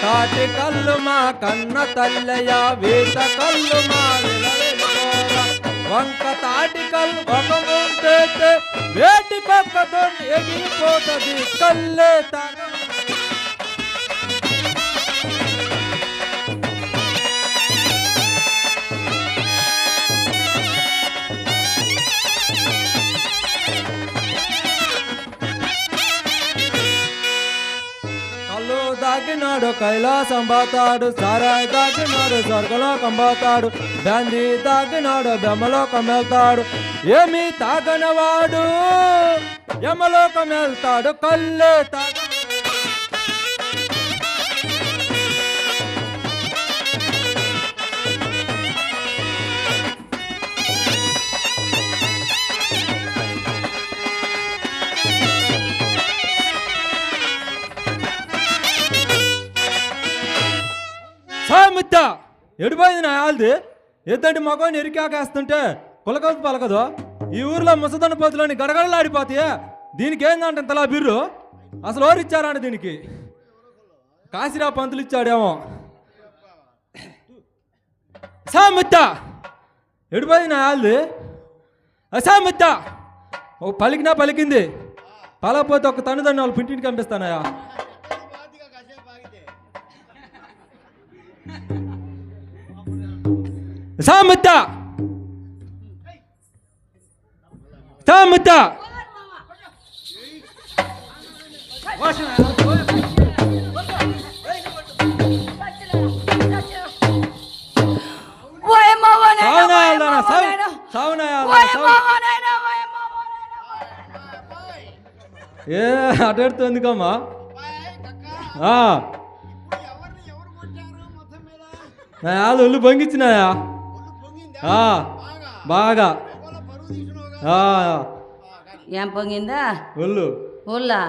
తాటి కళ్ళు మా కన్న తల్లయ్య వేత కళ్ళు మా విలవెలుకోరా. వంక తాటి కళ్ళు ఒక ముంటే వేటి పక్కతో ఎగిరిపోతుంది కళ్ళే తాగ. దాగినాడు కైలాసం బాతాడు సారాయి దాగినాడు స్వర్గలోకం బాతాడు బందీ దాగినాడు బెమ్మలోకం వెళ్తాడు ఏమి తాగనవాడు యమలోకం వెళ్తాడు కళ్ళే తాగ. సామిత్త ఎడిపోయింది నా ఆల్ది ఎద్దంటి మగవాడిని ఎరికాకేస్తుంటే పులకదు పలకదు. ఈ ఊర్లో ముసదన్న పోతులని గడగడలాడిపోతాయే. దీనికి ఏందంటే ఇంతలా బిర్రు అసలు ఓరిచ్చారంట దీనికి. కాశీరా పంతులు ఇచ్చాడేమో. సామిత్త ఎడిపోయింది నా ఆల్ది సామిత్త ఓ పలికినా పలికింది పలకపోతే ఒక తన్నుదండి వాళ్ళు పింటిని పంపిస్తానయా. సామిత్త సామిత్త ఏ అటు ఎందుకమ్మా నా యాద ఒళ్ళు పొంగిచ్చినాయా బాగా ఏం పొంగిందా ఒళ్ళు ఊళ్ళా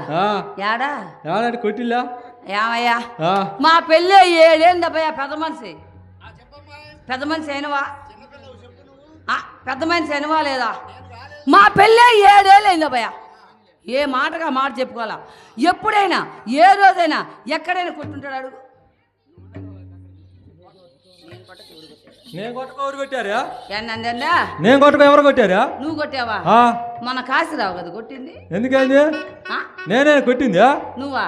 యాడా యాడ కొట్టిల్లా ఏమయ్యా మా పెళ్ళి 7 ఏళ్ళు అబ్బాయా. పెద్ద మనిషి అయినవా పెద్ద మనిషి అయినవా లేదా? మా పెళ్ళి 7 ఏళ్ళు అయింది అబ్బాయా. ఏ మాటగా మాట చెప్పుకోవాలా. ఎప్పుడైనా ఏ రోజైనా ఎక్కడైనా కొట్టుంటాడు అడుగు. నేను కొట్టక ఎవరు కొట్టారా? ఏందండి నేను కొట్టక ఎవరు కొట్టారా? నువ్వు కొట్టావా? మన కాశీరావు కదా కొట్టింది. ఎందుకైంది? నేనే కొట్టిందా? నువ్వా?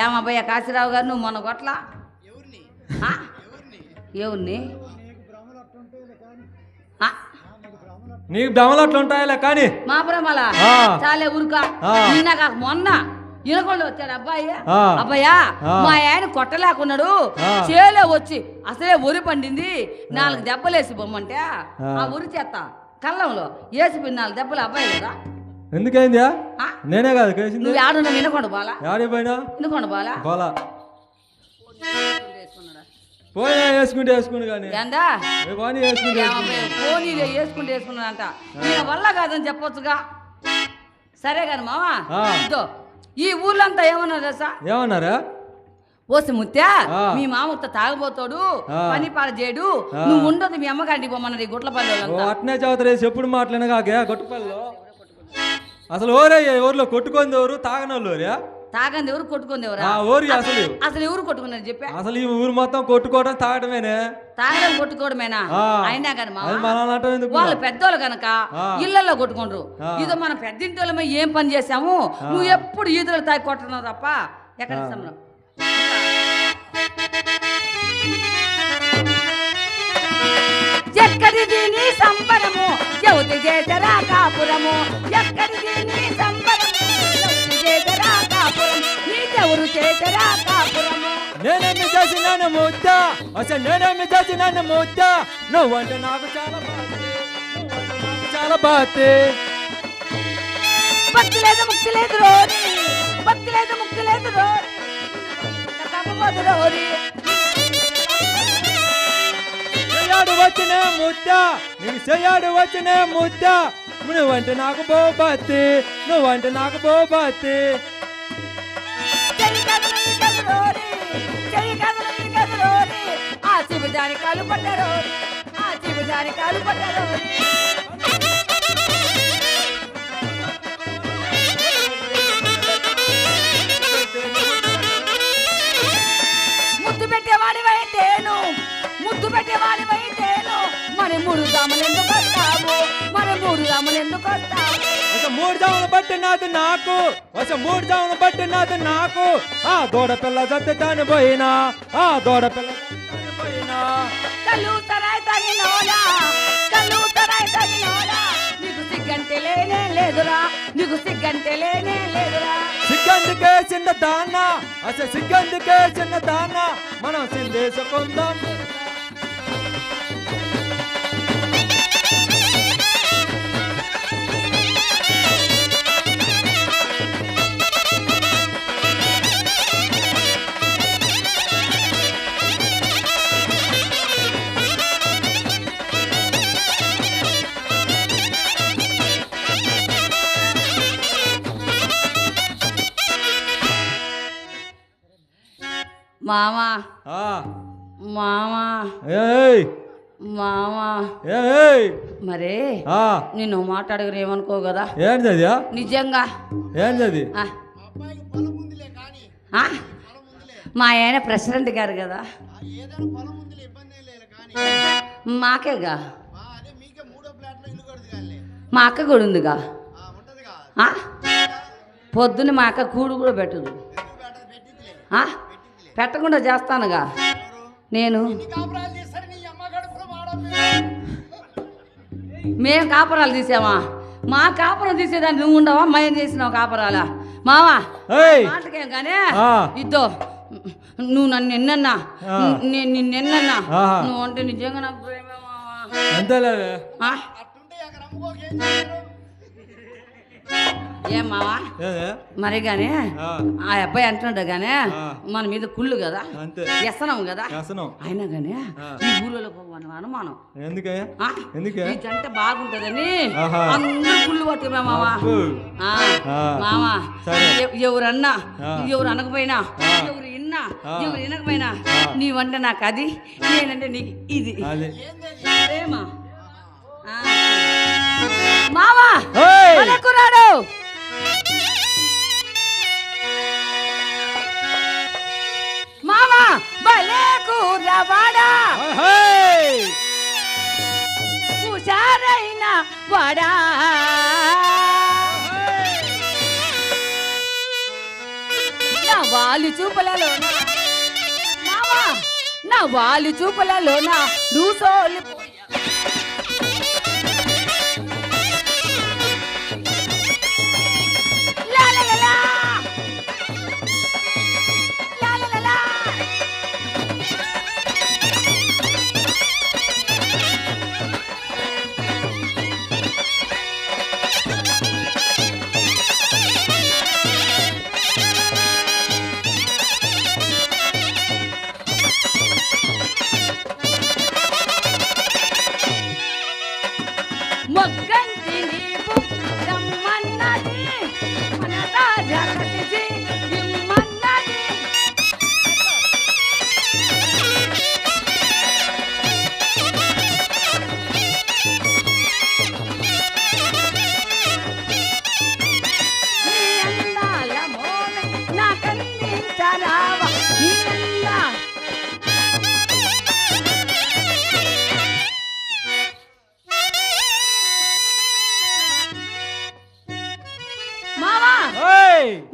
ఏమబ్బాయ్యా కాశీరావు గారు నువ్వు మొన్న కొట్లా ఎవరిని? నీకు భ్రమలు అట్లా ఉంటాయా కానీ మా భ్రమలా చాలే ఊరుకా. నాకు మొన్న ఇనకొండ వచ్చాడు అబ్బాయ్యా మా ఆయన కొట్టలేకున్నాడు. చేలో వచ్చి అసలే ఉరి పండింది 4 దెబ్బలేసి బొమ్మంటే ఆ ఉరి చేత కళ్ళంలో వేసిపోయి 4 దెబ్బలు అబ్బాయి కదా. ఎందుకైందా? నేనే కాదు నువ్వు ఆడున్నా వినకొండ బాలా ఆడిపోయినా వినకొండ బాలా పోయినా వేసుకుంటే కానీ ఏందా పోనీ వేసుకుంటానంట. ఈయన వల్ల కాదని చెప్పొచ్చుగా. సరే కానీ మావా ఇదో ఈ ఊర్లంతా ఏమన్నారు తెలుసా? ఏమన్నారా? ఓసి ముత్యా మీ మామూత తాగబోతాడు పని పాడ చేయడు నువ్వు ఉండదు మీ అమ్మగారికి పోమన్నది గుట్లపల్లి. అట్నే చదువుతారు ఎప్పుడు మాట్లాడినాకే గుట్టపల్లిలో అసలు ఊర్లో కొట్టుకుంది ఎవరు? తాగనోళ్ళు తాగంది ఎవరు కొట్టుకుంది ఎవరు? అసలు ఎవరు కొట్టుకున్నారు చెప్పా? అసలు ఈ ఊరు మొత్తం కొట్టుకోవడం తాగడమేనే. తాగడం కొట్టుకోవడమేనా? అయినా కానీ వాళ్ళు పెద్దోళ్ళు కనుక ఇళ్లలో కొట్టుకుంటారు. ఇదో మనం పెద్దింటోళ్ళమే ఏం పని చేసాము. నువ్వు ఎప్పుడు ఈదులు తాగి కొట్టున్నావు తప్ప ఎక్కడ సమరం. ఎక్కడిది నీ సంబరము యువతి చేతరా కాపురము. ఎక్కడిది నీ సంబరము యువతి చేతరా కాపురం. నీకెవరు చేతరా కాపురము. నేనేమి చేసినాను ముద్ద అసలు నేనేమి చేసినాను ముద్ద నువ్వంటే నాకు చాలా బాతే. భక్తి లేదు ముక్తి లేదు రోరి భక్తి లేదు ముక్తి లేదు రోరి చెయ్యాడు వచ్చినే ముద్ద, నీకు చెయ్యాడు వచ్చినే ముద్ద. నువ్వంటే నాకు బోబత్తి, నువ్వంటే నాకు బోబత్తి. చెయ్యి కదలోరి ఆ శివదాని కాలు పడ్డారోరి, ఆ శివదాని కాలు పడ్డారోరి. ముద్దు పెట్టేవాడివైతేను, ముద్దు పెట్టేవాడివైతేను, మరి 3 జాములు ఎందుకు వస్తావు, మరి 3 జాములు ఎందుకు వస్తావు? 3 జాములు పట్టినది నాకు, 3 జాములు పట్టినది నాకు. ఆ దూడ పిల్ల జత్తి దాని పోయినా, ఆ దూడ పిల్ల దాని పోయినా. కళ్ళు తరాయి తగినోడా, కళ్ళు తరాయి తగినోడా, నీకు సిగ్గంటే లేనే లేదురా, నీకు సిగ్గంటే లేనే లేదురా. సిగ్గందుకే చిన్న దాన్న, సిగ్గందుకే చిన్న దాన్న, మనం సిందేసుకుందాం. మామా ఆ మామా ఏయ్ మామా ఏయ్ మరే ఆ నిన్ను మాట్లాడగరు ఏమనుకో కదా, ఏంటది నిజంగా. ఏంటది? ఆ. ఆ? మా ఆయన ప్రెసిడెంట్ గారు కదా, మాకేగా, మా అక్క కూడా ఉందిగా. ఆ? పొద్దున్న మా అక్క కూడు కూడా పెట్టదు. ఆ? పెట్టకుండా చేస్తానుగా నేను. మేము కాపురాలు తీసామా? మా కాపురం తీసేదాన్ని నువ్వు ఉండవా? మేము చేసినావు కాపురాలా మావా? మాటకేం కానీ ఇద్దో నువ్వు నన్ను ఎన్నన్నా, నేను నిన్నెన్నన్నా, నువ్వు అంటే నిజంగా నాకు ప్రేమే మావా. అంతేలే. ఏం మావా? మరి గానీ ఆ అబ్బాయి అంటున్నాడు గానీ మన మీద కుళ్ళు కదా, వ్యసనం కదా. అయినా గానీ ఈ ఊళ్ళో పోవాను అనుమానం. ఎందుకే ఈ జంట బాగుంటదని అందరూ కుళ్ళు పట్టుకున్నా మావా. మావా ఎవరన్నా, ఎవరు అనకపోయినా, ఎవరు విన్నా, ఎవరు వినకపోయినా, నీవంటే నాకు అది, నేనంటే నీకు ఇది. ప్రేమా మావా కురాడు. మావా భలే కూరవాడా, హుషారైన వాడా, నా వాలి చూపులలోన మావా, నా వాలి చూపులలోన నువ్వు సోలిపోయా. మొగ్గంటి నీవు రమ్మన్నది, మన రాజా కసిసి ఇమ్మన్నది. నీ అందాల మోమే నాకందించరావా, నీ అందా మావా.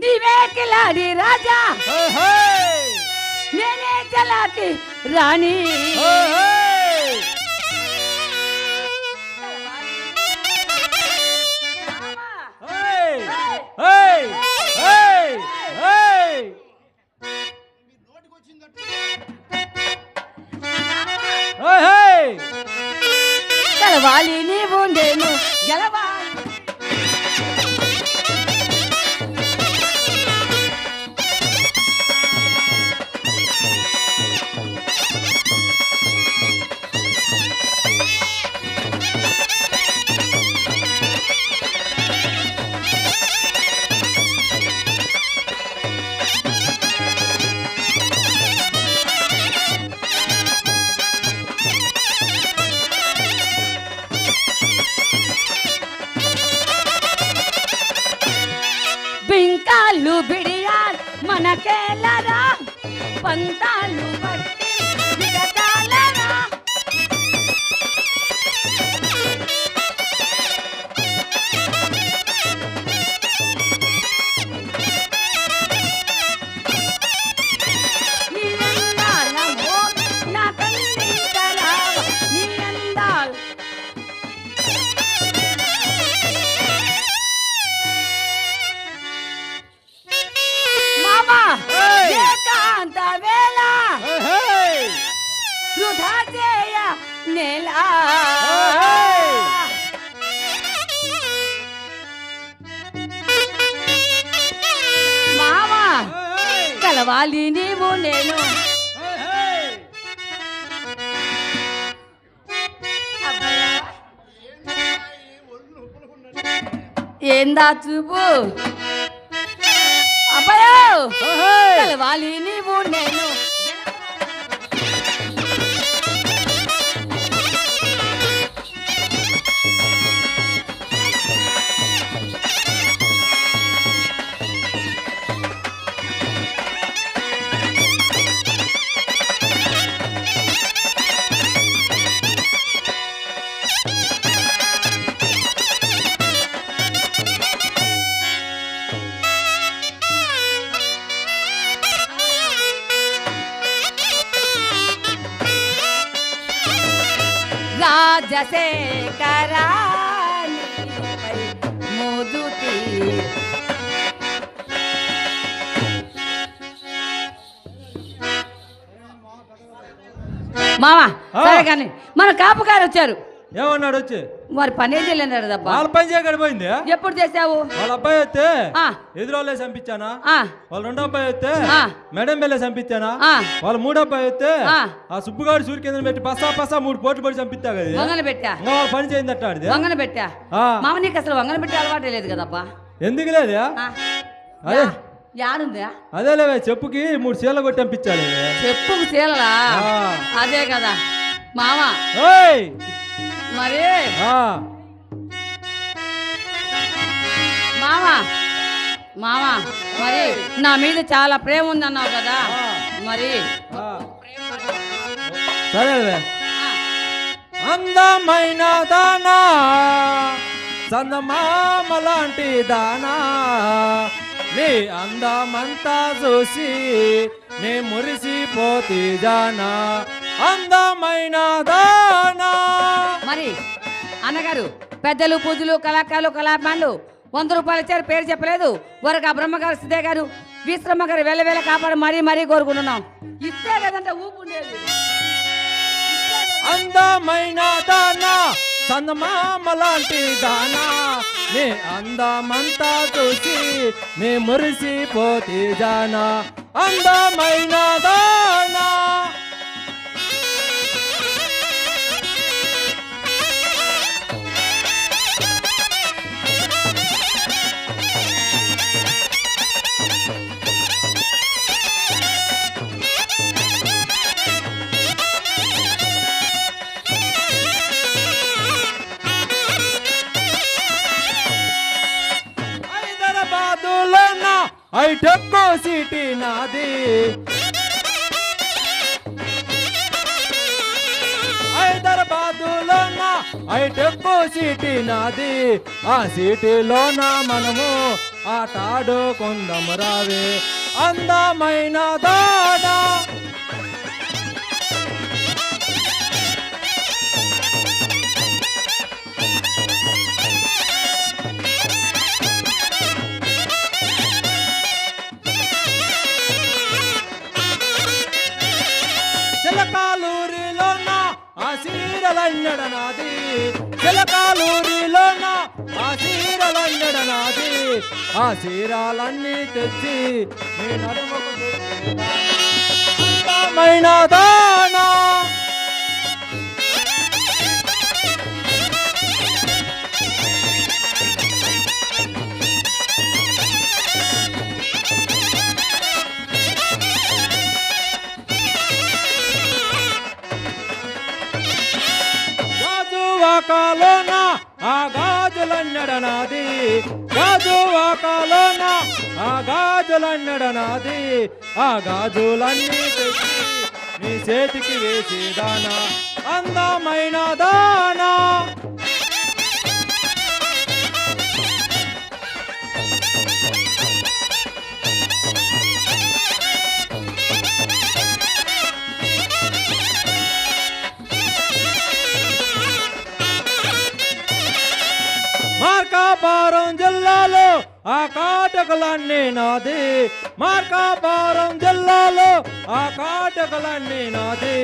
నీవే కిలాడి రాజా, నేనే చలాకి రాణి. గెలవాలి నీవు నేను గెలవాలి. పంతాలు బిడియాల్ మనకేలరా పంతాలు బట్టి విడతాలరా నీ అందాలమో నా కన్నింతరావ నీ అందాలు మామా ఏకాంత వేళ వృధా చేయ నేల మామా కలవాలి నీవు నేను అబ్బయ్యా. ఏందా చూపు అబ్బాయో కలవాలి నీవు నేను రాజశేఖరానిపై మోదుతి మామా సరే కానీ మన కాపుగారు వచ్చారు ఏమన్నాడు వచ్చి వారి పనే చేయలేన్నాడు తప్ప వాళ్ళ పని చేయగడిపోయింది ఎప్పుడు చేసావు వాళ్ళ అబ్బాయి వస్తే ఆ, ఎదురోళ్ళే చంపించానా ఆ, వాళ్ళ రెండో అబ్బాయి వస్తే ఆ. మేడం వెళ్ళే చంపించానా ఆ. వాళ్ళ మూడో అబ్బాయి వస్తే ఆ. ఆ సుబ్బుగాడు సూర్య కేంద్రం పెట్టి పసా పసా 3 పోట్లు పడి చంపిస్తా కదా వంగన పెట్టా ఇంకా వాళ్ళ పని చేయిందట ఆడిది వంగన పెట్టా ఆ. మామ నీకు అసలు వంగన పెట్టే అలవాటే లేదు కదప్పా ఎందుకు లేదా ఆ. అదే యాడుందా అదేలేవే చెప్పుకి 3 చీరలు కొట్టి పంపించాలి చెప్పుకు చీలలా ఆ. అదే కదా మామ ఓయ్ మరి ఆ, మామ మామ మరి నా మీద చాలా ప్రేమ ఉందన్నావు కదా మరి ఆ. సరేలే ఆ, అందమైన దానా చందమామ లాంటి దానా నీ అందమంతా చూసి నే మురిసిపోతే జానా అందమైన దానా మరి అన్నగారు పెద్దలు పూజలు కళాకారులు కళాభిమానులు 100 రూపాయలు ఇచ్చారు పేరు చెప్పలేదు వరకు ఆ బ్రహ్మగారు సిద్ధయ్య గారు విశ్రమ్మ గారు వేల కాపాడు మరీ మరీ కోరుకుంటున్నాం ఇస్తే లేదంటే ఊపు ఉండేది అందమైన దానా చందమామ లాంటి దానా నీ అందమంతా చూసి నే మురిసిపోతే జానా అందమైన దానా హైదరాబాదులోన ఐటెక్కో సిటీ నాది హైదరాబాదులోన ఐటెక్కో సిటీ నాది ఆ సిటీలోన మనము ఆటాడుకుందాం రావే అందమైన దాడా చిలకాలూరిలోన ఆ సీరలన్నడనాది చిలకాలూరిలోన ఆ సీరలన్నడనాది ఆ సీరాలన్నీ తెచ్చి నీ నడుముకు అందమైన దానా గాజువాకలోన ఆ గాజుల గాజులన్నెడనాది గాజు వాకాలోన ఆ గాజులన్నెడనాది ఆ గాజులన్నీ తెచ్చి నీ చేతికి వేసేదానా అందమైన దానా మార్కాపురం జిల్లాలో ఆ కాటకలన్నీ నాది మార్కాపురం జిల్లాలో ఆ కాటకలన్నీ నాది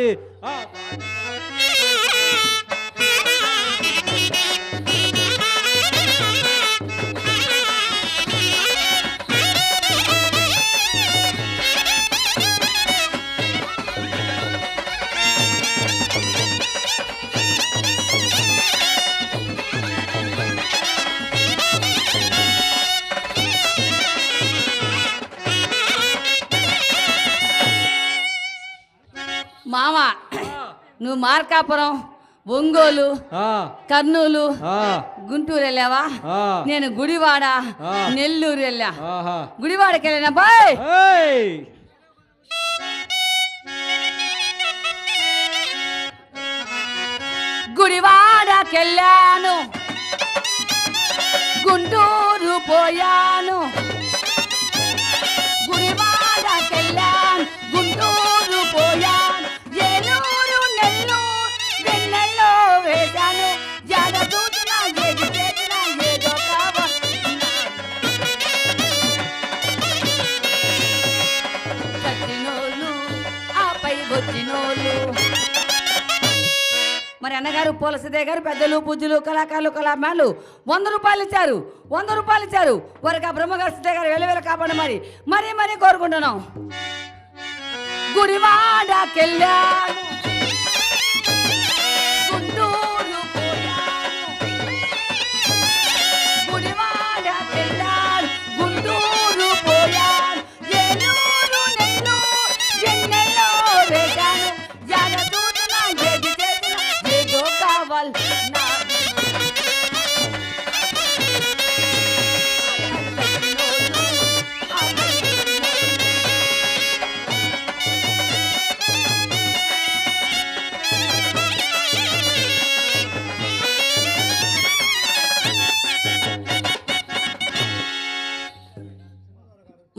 మామ నువ్వు మార్కాపురం ఒంగోలు కర్నూలు గుంటూరు వెళ్ళావా నేను గుడివాడ నెల్లూరు వెళ్ళా గుడివాడకి వెళ్ళినా బాయ్ గుడివాడకి వెళ్ళాను గుంటూరు పోయాను గుడివాడకి వెళ్ళాను గుంటూరు పోయాను ఏలూరు నెల్లూరు వెన్నెల్లో వేశాను జడ చూసిన ఏది చేసిన ఏదో చచ్చినోళ్ళు ఆపై వచ్చినోళ్ళు మరి అన్నగారు పోలసిదే గారు పెద్దలు పూజలు కళాకారులు కళామాలు 100 రూపాయలు ఇచ్చారు 100 రూపాయలు ఇచ్చారు వారికి ఆ బ్రహ్మగారు సిద్ధే గారు వెలువెల కాపాడు మరి మరీ మరీ కోరుకుంటున్నాం గుడివాడకెళ్ళాను గుంటూరు పోయాను గుడివాడకెళ్ళాను గుంటూరు పోయాను ఏలూరు నెల్లూరు వెన్నెల్లో వేశాను జడ చూసిన ఏది చేసిన ఏదో కావాలి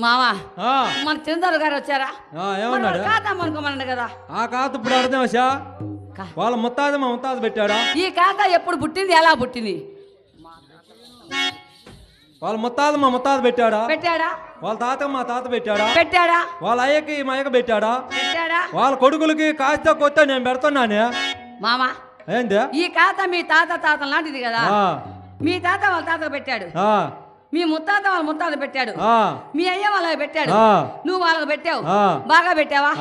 మావా మన చంద్ర గారు వచ్చారా ఏమన్నాడు ఖాతా అనుకోమన్నాడు కదా ఆ ఖాతా ఇప్పుడు అర్థమేశా వాళ్ళ ముత్తాద మా ముత్తాద పెట్టాడా ఈ ఖాతా ఎప్పుడు పుట్టింది ఎలా పుట్టింది వాళ్ళ ముత్తాద మా ముత్తాద పెట్టాడా పెట్టాడా వాళ్ళ తాత మా తాత పెట్టాడా పెట్టాడా వాళ్ళ అయ్యకి మా అయ్యకి పెట్టాడా పెట్టాడా వాళ్ళ కొడుకులకి కాస్త కొత్త నేను పెడుతున్నానే మామా ఏంది ఈ ఖాతా మీ తాత లాంటిది కదా మీ తాత వాళ్ళ తాత పెట్టాడు మీ ముత్తాత వాళ్ళ ముత్తాత పెట్టాడు మీ అయ్య వాళ్ళకి పెట్టాడు నువ్వు వాళ్ళకి పెట్టావు బాగా పెట్టావా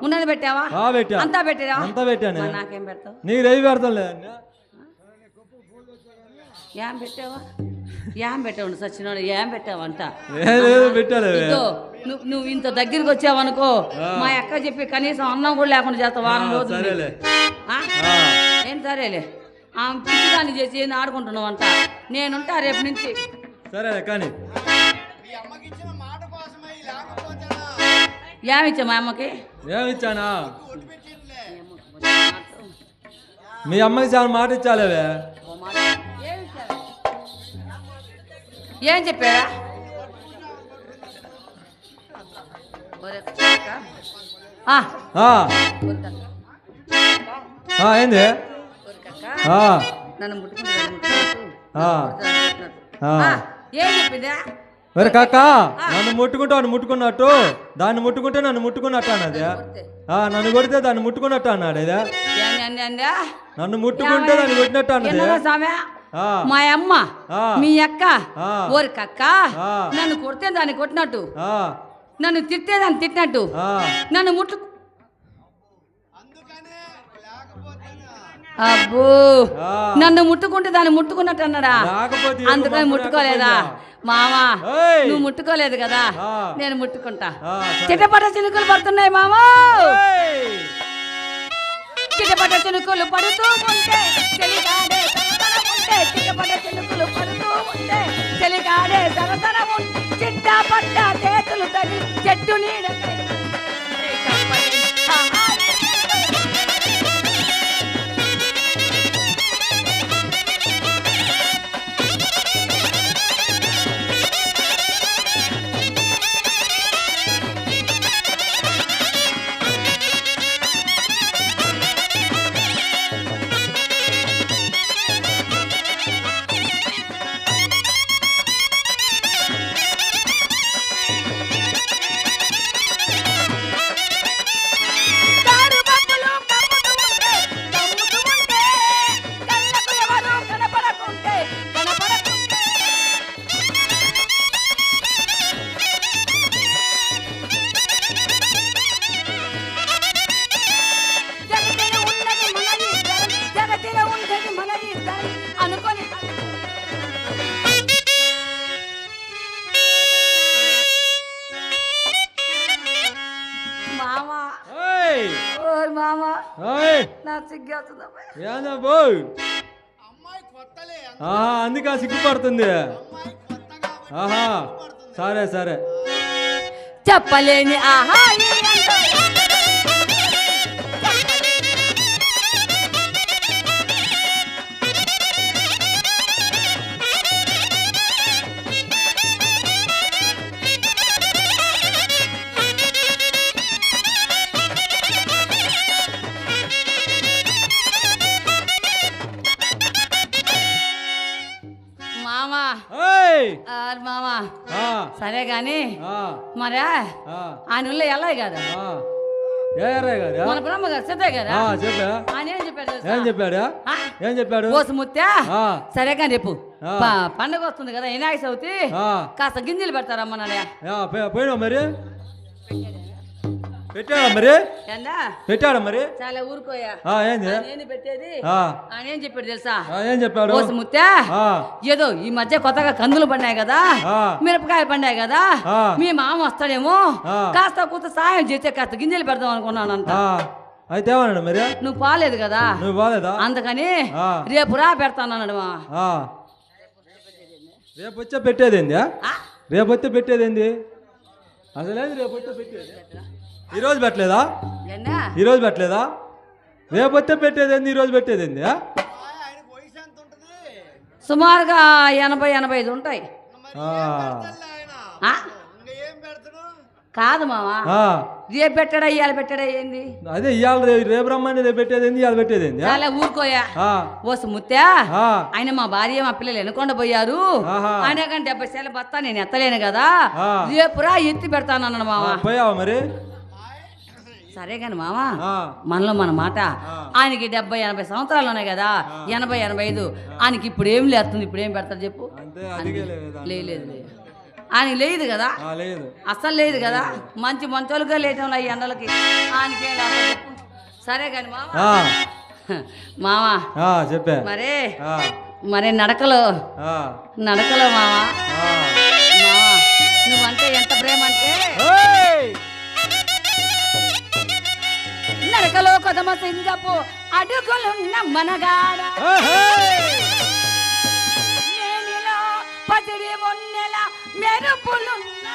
ఉన్నది పెట్టావా అంతా పెట్టావా అంతా పెట్టాను నాకేం పెడతావు నీకు రేవి పెడతాలే ఏం పెట్టావా ఏం పెట్టావు సచ్చినోడు ఏం పెట్టావంట పెట్టాలి నువ్వు ఇంత దగ్గరికి వచ్చావనుకో మా అక్క చెప్పి కనీసం అన్నం కూడా లేకుండా చేస్తా వారం రోజులు ఏం సరేలే ఆమె పిచ్చిదాన్ని చేసి ఏంది ఆడుకుంటున్నావు అంట నేనుంటా రేపు నుంచి సరే కానీ ఏమిచ్చా మా అమ్మకి ఏమిచ్చానా మీ అమ్మకి చాలా మాట ఇచ్చాలేవే ఏం చెప్పారా ఏంది నన్ను ఏం చెప్పిందా మరి కాక నన్ను ముట్టుకుంటే వాడు ముట్టుకున్నట్టు దాన్ని ముట్టుకుంటే నన్ను ముట్టుకున్నట్టు అన్నది నన్ను కొడితే దాన్ని ముట్టుకున్నట్టు అన్నాడు ఇదే నన్ను ముట్టుకుంటే దాన్ని కొట్టినట్టు అన్నది మా అమ్మ మీ అక్క ఓరికక్క నన్ను కొడితే దాన్ని కొట్టినట్టు నన్ను తిట్టే దాన్ని తిట్టినట్టు నన్ను ముట్టు అబ్బో నన్ను ముట్టుకుంటే దాన్ని ముట్టుకున్నట్టు అన్నాడా అందుకని ముట్టుకోలేదా మామా నువ్వు ముట్టుకోలేదు కదా నేను ముట్టుకుంటా చిటపట చినుకులు పడుతున్నాయి మామా చిటపట చినుకులు పడుతూ ఉంటే ఉంటే చిక్కపడ్డ చినుకులు పడుతూ ఉంటే చెలిగాడే సరసనము చిట్టా పడ్డ చేతులు తగిలి చెట్టు నీడ అనుకొని మామా ఏయ్ ఓయ్ మామా ఏయ్ నా సిగ్గేస్తుందా ఏందా బో ఆహా అందుకే సిగ్గుపడుతుంది ఆహా సరే సరే చెప్పలేని ఆహా మామా ఏయ్ మామా ఆ సరే గాని ఆ మరా ఆ ఆయన ఉల్ల వెళ్ళాయి కదా ఆ ఏ ఎర్రయ్య గారు మన బ్రహ్మ గారు సిద్ధయ్య కదా ఆ చెప్పా ఆయన ఏం చెప్పాడు తెలుసా? ఏం చెప్పాడు ఆ? ఏం చెప్పాడు ఓసు ముత్తా ఆ సరే కానీ రేపు ఆ. పండగ వస్తుంది కదా వినాయక చవితి ఆ కాస్త గింజలు పెడతారమ్మా నాన్న పోయినావు మరి పెట్టాడా మరి ఏందా పెట్టాడా మరి చాలా ఊరుకోయా ఏంది నేను పెట్టేది ఆ ఆయన ఏం చెప్పాడు తెలుసా ఏం చెప్పాడు ఓసు ముత్తా ఆ ఏదో ఈ మధ్య కొత్తగా కందులు పడినాయి కదా ఆ. మిరపకాయలు పడినాయి కదా ఆ. మీ మామ వస్తాడేమో ఆ. కాస్త కూత సాయం చేస్తే కాస్త గింజలు పెడదాం అనుకున్నానంట ఆ, అయితే ఏమన్నాడు మరి నువ్వు పాలేదు కదా నువ్వు బాలేదా అందుకని ఆ. రేపు రా పెడతానన్నాడు మా ఆ. రేపు వచ్చే పెట్టేదేంది రేపు వచ్చే పెట్టేదేంది అసలేదు రేపు వచ్చే పెట్టేది ఈరోజు పెట్టలేదా ఏందా ఈరోజు పెట్టలేదా రేపు వచ్చే పెట్టేదేంది ఈరోజు పెట్టేదేంది సుమారుగా 80-85 ఉంటాయి ఆ. ఆ? కాదు మావా ఆ. రేపు పెట్టడా ఇవాళ పెట్టడా ఏంది అదే ఇవాళ రేపు రమ్మని రేపు పెట్టేదేంది ఇవాళ పెట్టేదేంది చాలా ఊరుకోయా ఆ. ఓసు ముత్తా ఆ. ఆయన మా భార్య మా పిల్లలు ఎన్నుకొండ పోయారు ఆహా. ఆయన కానీ 70 సేల బస్తా నేను ఎత్తలేను కదా ఆ. రేపురా ఎత్తి పెడతానన్నాడు మావా పోయావా మరి సరే కాని మావా ఆ. మనలో మన మాట ఆయనకి 70-80 సంవత్సరాలు ఉన్నాయి కదా 80-85 ఆయనకి ఇప్పుడు ఏం లేస్తుంది ఇప్పుడు ఏం పెడతారు చెప్పు అంతే అదిగే లేదు లేదు లేదు ఆయనకి లేదు కదా లేదు అస్సలు లేదు కదా మంచి మంచోళ్ళుగా లేటంలో ఈ ఎండలకి ఆయనకి ఏం లేకపోతే చెప్పు సరే కాని మావా ఆ. మావా చెప్పా మరే ఆ. మరి నడకలో ఆ. నడకలో మావా ఆ. మావా నువ్వంటే ఎంత ప్రేమ అంటే ఏయ్! నడకలో కొదమ సింగపు అడుగులున్న మనగాడ ఏయ్! నేనిలో పసిడి మొన్నెల మెరుపులున్న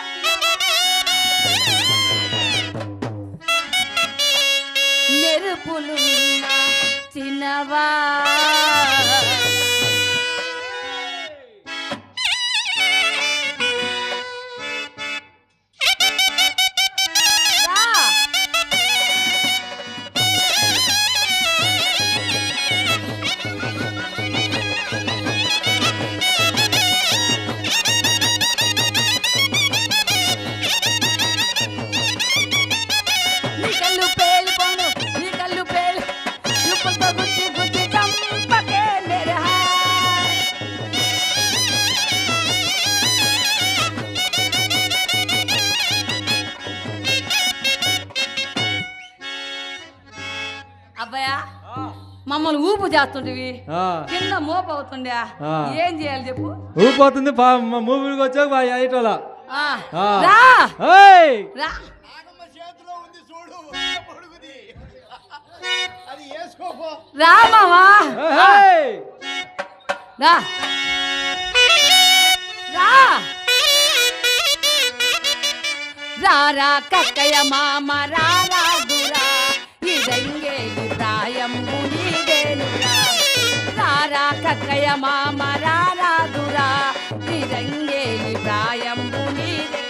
మెరుపులున్న చిన్నవా రా. నీ కళ్ళు పేలిపోను నీ కళ్ళు పేలి చూపులతో గుచ్చి గుచ్చి చంపకే మేరే హాయ్ అబ్బాయా మమ్మల్ని ఊపు చేస్తుంటివి ఆ. కింద మోపు అవుతుండే ఆ. ఏం చేయాలి చెప్పు ఊపోతుంది మూవీకి వచ్చాక బాగా అయిటోలా ఆ. ఆ. రా ఏయ్! రా చేతిలో ఉంది చూడు పొడుగుది అది వేసుకోపో రా మావా ఏయ్! రా రా రారా కక్కయ్య మామ రారా దురా ఇదంగేలి ప్రాయంబు నీదేనురా రారా కక్కయ్య మామ రారా దురా ఇదంగేలి ప్రాయంబు నీదే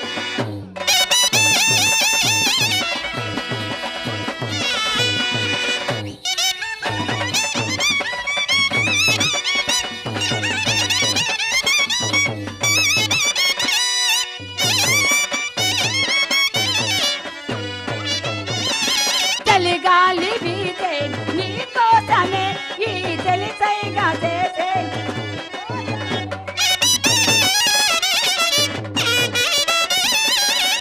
చలిగాలి వీచే నీ కోసమే ఈ తెలిసైగా చేసే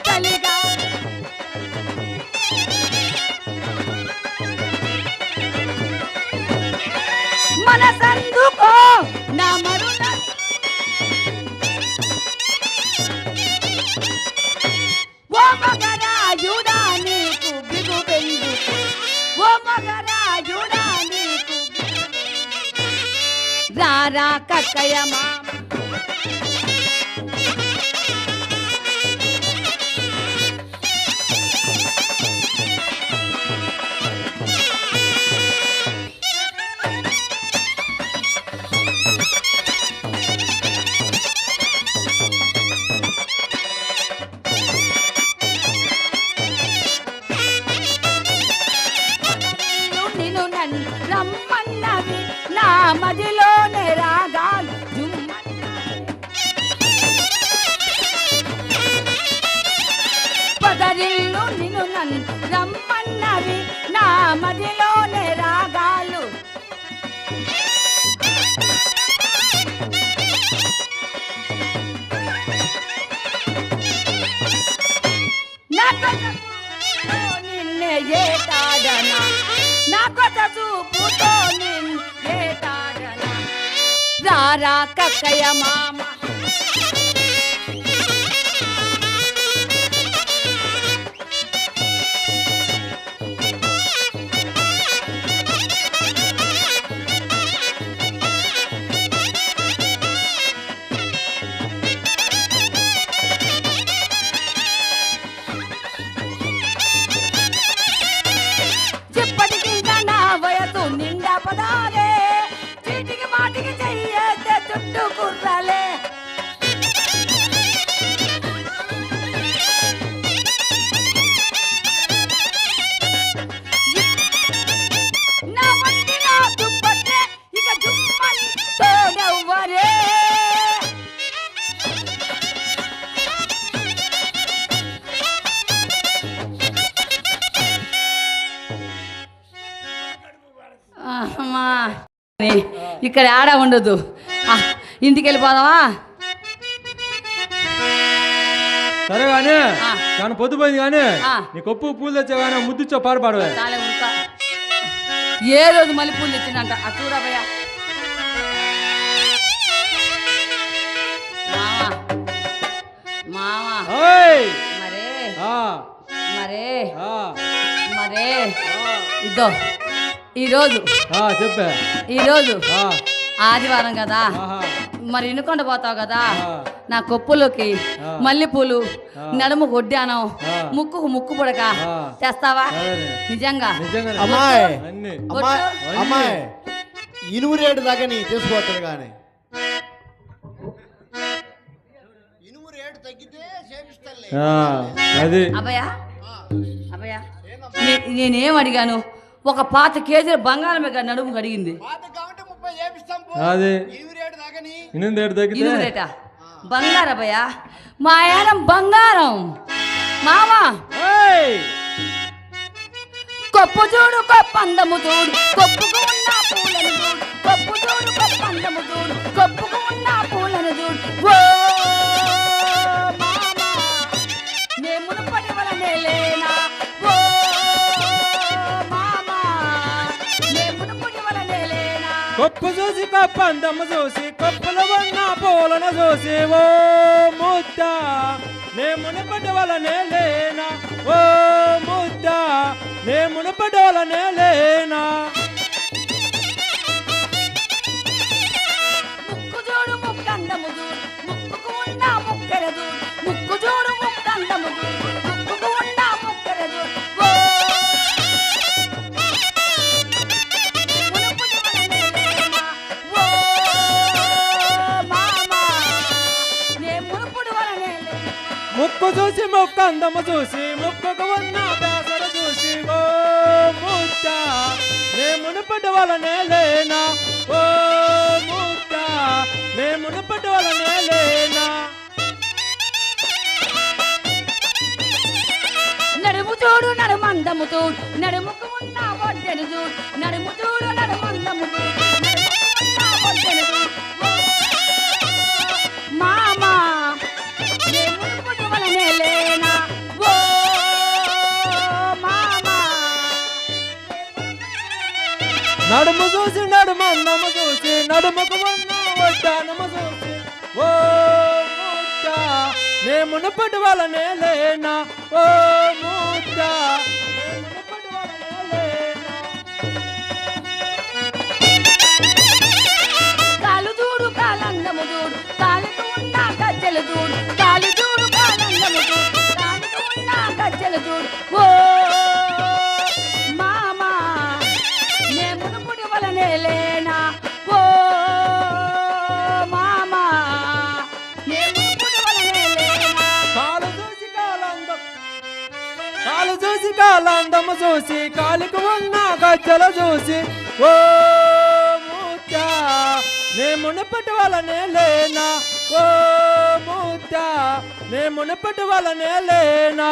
చలిగా మనసందుకో నా మరుణ ఓ మగరాజుడా నీకు బిగు బెందుకు ఓ మగరాజుడా నీకు రారా కక్కయ్య మామ నిన్ను నన్ను రమ్మన్నవి నా మదిలోనే రాగాలు పదరిల్లు నిన్ను నన్ను రమ్మన్నవి నా మదిలోనే రాగాలు నా కొసపుతో నిన్నే ఏటాడనా నా కొసపుతో నిన్నే ఏటాడనా రారా కక్కయ్య మామ ఇప్పటికి నా వయసు నిండా పదాలే చీటికి మాటికి చెయ్యేస్తే చుట్టూ కుర్రాలే నా వంటి నా దుప్పట్టే ఇక జుమ్మని తోడవ్వరే అమ్మా ఇక్కడ ఆడ ఉండదు ఇంటికి వెళ్ళిపోదామా సరే కానీ ఆ. కానీ పొద్దుపోయింది కానీ ఆ. నీ కొప్పు పూలు తెచ్చా కానీ ముద్దుచ్చో పాడు పాడవే చాలే ఉంటా ఏ రోజు మళ్ళీ పూలు తెచ్చిందంట ఆ చూడబోయా మావా మావా ఓయ్! మరే ఆ, మరే ఆ, మరే ఆ. ఇద్దో ఈరోజు చెప్పే ఈరోజు ఆ, ఆదివారం కదా ఆహా. మరి ఇనుకొండ పోతావు కదా ఆ. నా కొప్పులోకి ఆ. మల్లెపూలు ఆ. నడుము కొడ్డాను ఆ. ముక్కుకు ముక్కు పుడక ఆ. తెస్తావా సరేనే. నిజంగా నిజంగానే. అమ్మాయి అన్ని అమ్మాయి బొట్టు? అమ్మాయి ఇనుము రేటు దాకా నీ తీసుకోవచ్చును కానీ ఇనుము రేటు తగ్గితే చేపిస్తానులే. ఆ, అది అభయా అభయా నేనేం అడిగాను ఒక 5 కేజీల బంగారం నడుము అడిగింది పాత కాబట్టి 30 చేపిస్తాం పో. అది ఇనుము రేటు దాకాని ఇనుము రేటు తగ్గితే ఇనుము రేటా బంగారం అభయా మా యానం బంగారం మామా ఏయ్! కొప్పు చూడు కొప్పందము చూడు కొప్పుకు ఉన్న పూలను చూడు కొప్పు చూడు కొప్పందము చూడు కొప్పుకు ఉన్న పూలను చూడు ఓ మామా నే మునుపటి వలనే లేనా ఓ మామా నే మునుపటి వలనే లేనా కొప్పు చూసి కొప్ప అందమ్మ చూసి కొప్పుల ఉన్న పూలను చూసి ఓ ముద్ద నే మునపటి వలనే లేనా ఓ ముద్ద నే మునపటి వలనే లేనా ముక్కు చూసి ముక్కు అందము చూసి ముక్కుకు ఉన్న బేసర చూసి ఓ ముద్ద నే మునుపటి వలనే లేనా ఓ ముద్ద నే మునుపటి వలనే లేనా నడుము చూడు నడుమందము చూడు నడుముకు ఉన్న బొడ్డెను చూడు నడుము చూడు నడుమందము చూడు నడుముకు ఉన్న బొడ్డెను చూడు మామా నేను పుట్టి వలనే లేనా ఓ మామా నడుము చూసి నడుమందము చూసి నడుముకు ఉన్న వడ్డానము చూసి ఓ ముద్ద నే మునుపటి వలనే లేనా ఓ ముద్ద నే మునుపటి వలనే లేనా కాలు చూడు కాలందము చూడు కాలుకు ఉన్న గజ్జెలు చూడు కాలు చూడు కాలందము చూడు కాలుకు ఉన్న గజ్జెలు చూడు ఓ మామా నే మునుపుడి వలనే లేనా ఓ మామా నే మునుపుడి వలనే లేనా కాలు చూసి కాలందము చూసి కాలికి ఉన్న గజ్జలు చూసి ఓ ముద్ద నే మునుపటి వలనే లేనా ఓ ముద్ద నే మునుపటి వలనే లేనా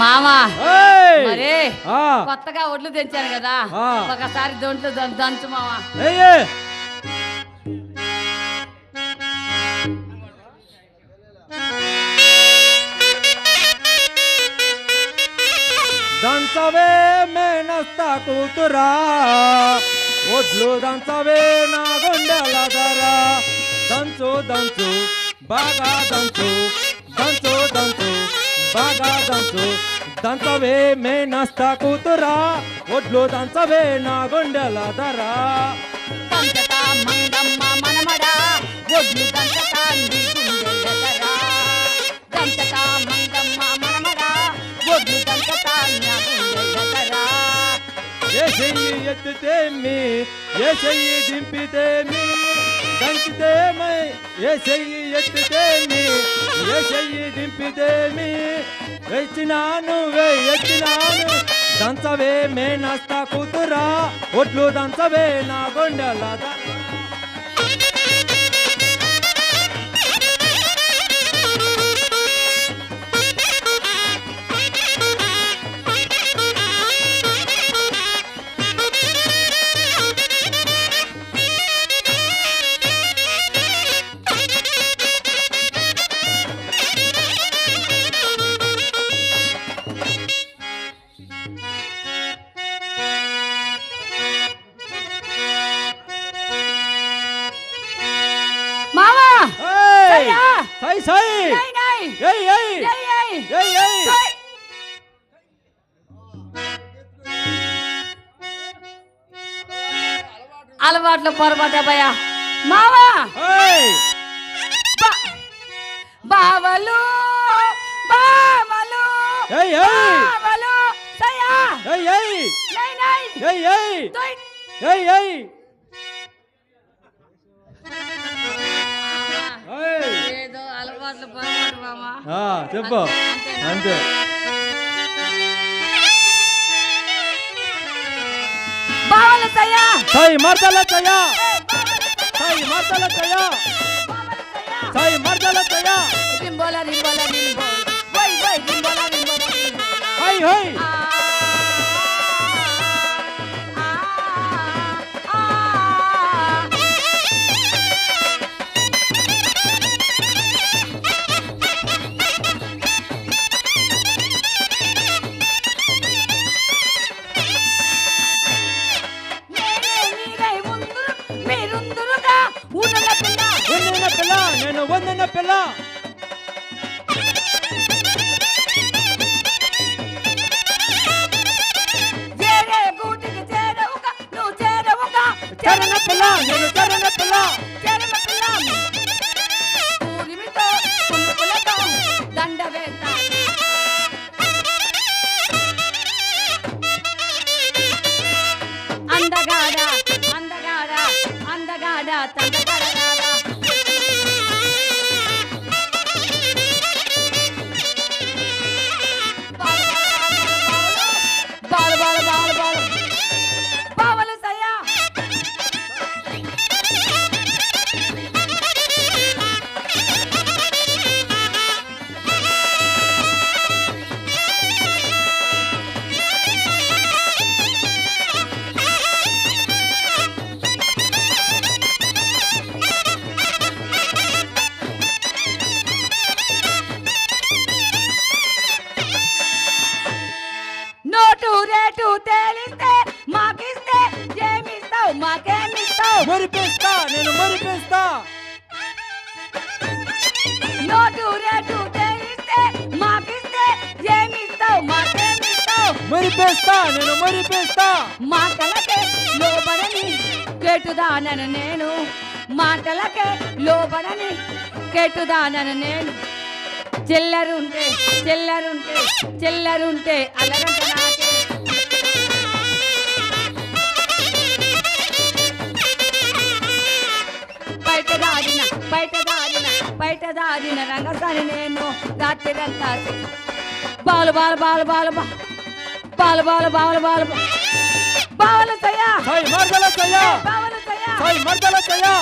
మామా ఏయ్! మరే ఆ, కొత్తగా ఒడ్లు తెచ్చాను కదా ఆ. ఒకసారి దొంట్లు దంచు మావా ఏయ్! దంచవే మేనస్తా కూతురా ఒడ్లు దంచవే నా గుండెల ధర దంచు దంచు బాగా దంచు దంచు దంచు బాగా దంచు దంచవే మేనస్తా కూతురా ఒడ్లు దంచవే నా గుండెల ధర దంచతా మంగమ్మ మనమడా ఒడ్లు దంచతా నీ గుండెలదరా దంచతా మంగమ్మ మనమడా ఒడ్లు దంచతా నా గుండెలదరా ఏ చెయ్యి ఎత్తితేమి ఏ చెయ్యి దింపితేమి దంచితేమై ఏ చెయ్యి ఎత్తితేమి ఏ చెయ్యి దింపితేమి ఎచ్చినాను ఎచ్చినాను దంచవే మేనస్తా కూతురా ఒడ్లు దంచవే నా గుండెల ధర మావా ఏయ్! సయ్యా! సై సై నై నై ఏయ్ ఏయ్ ఏయ్ ఏయ్ ఏయ్ ఏయ్ సై! అలవాట్లు పొరపాటే భయ మావా ఏయ్ బావలు బావలు ఏయ్ ఏయ్ బావలు సయ్యా ఏయ్ ఏయ్ నై నై ఏయ్ ఏయ్ తోయ్ ఏయ్ ఏయ్ ఏయ్ ఏదో అలవాట్లు పొరపాటు మామా ఆ చెప్పు అంతే బావలు సయ్యా సై మర్దల చయా బావలు సై మర్దల చయా సయ్యా సై మర్దల చయా రింబోలా రింబోలా రింబోలా వై వై రింబోలా రింబోలా హై హై వందన పిల్ల నేను వందన పిల్ల నేను చెర్రెన పిల్ల చెరమ పిల్ల ఊరిమితో పులుపులతో దండ వేస్తా అందగాడ అందగాడ అందగాడ తండగడగాడ బాలు బాలు బాలు బాలు బావలు సయ్యా నోటు రేటు తేలిస్తే మాకిస్తే ఏమిస్తావు మాకేమిస్తావు మురిపిస్తా నేను మురిపిస్తా నోటు రేటు తేలిస్తే మాకిస్తే ఏమిస్తావు మాకేమిస్తావు మురిపిస్తా నేను మురిపిస్తా మాటలకే లోబడని కేటుదానను నేను మాటలకే లోబడని కేటుదానను నేను చిల్లరుంటే చిల్లరుంటే చిల్లరుంటే అలరంట నాకే బయట దారిన రంగసాని నేను రాత్రిరంతా బాలు బాలు బాలు బాలు బాలు బాలు బాలు బాలు బావలు సయ్యా సై మర్దల సయ్యా బావలు సయ్యా సై మర్దల సయ్యా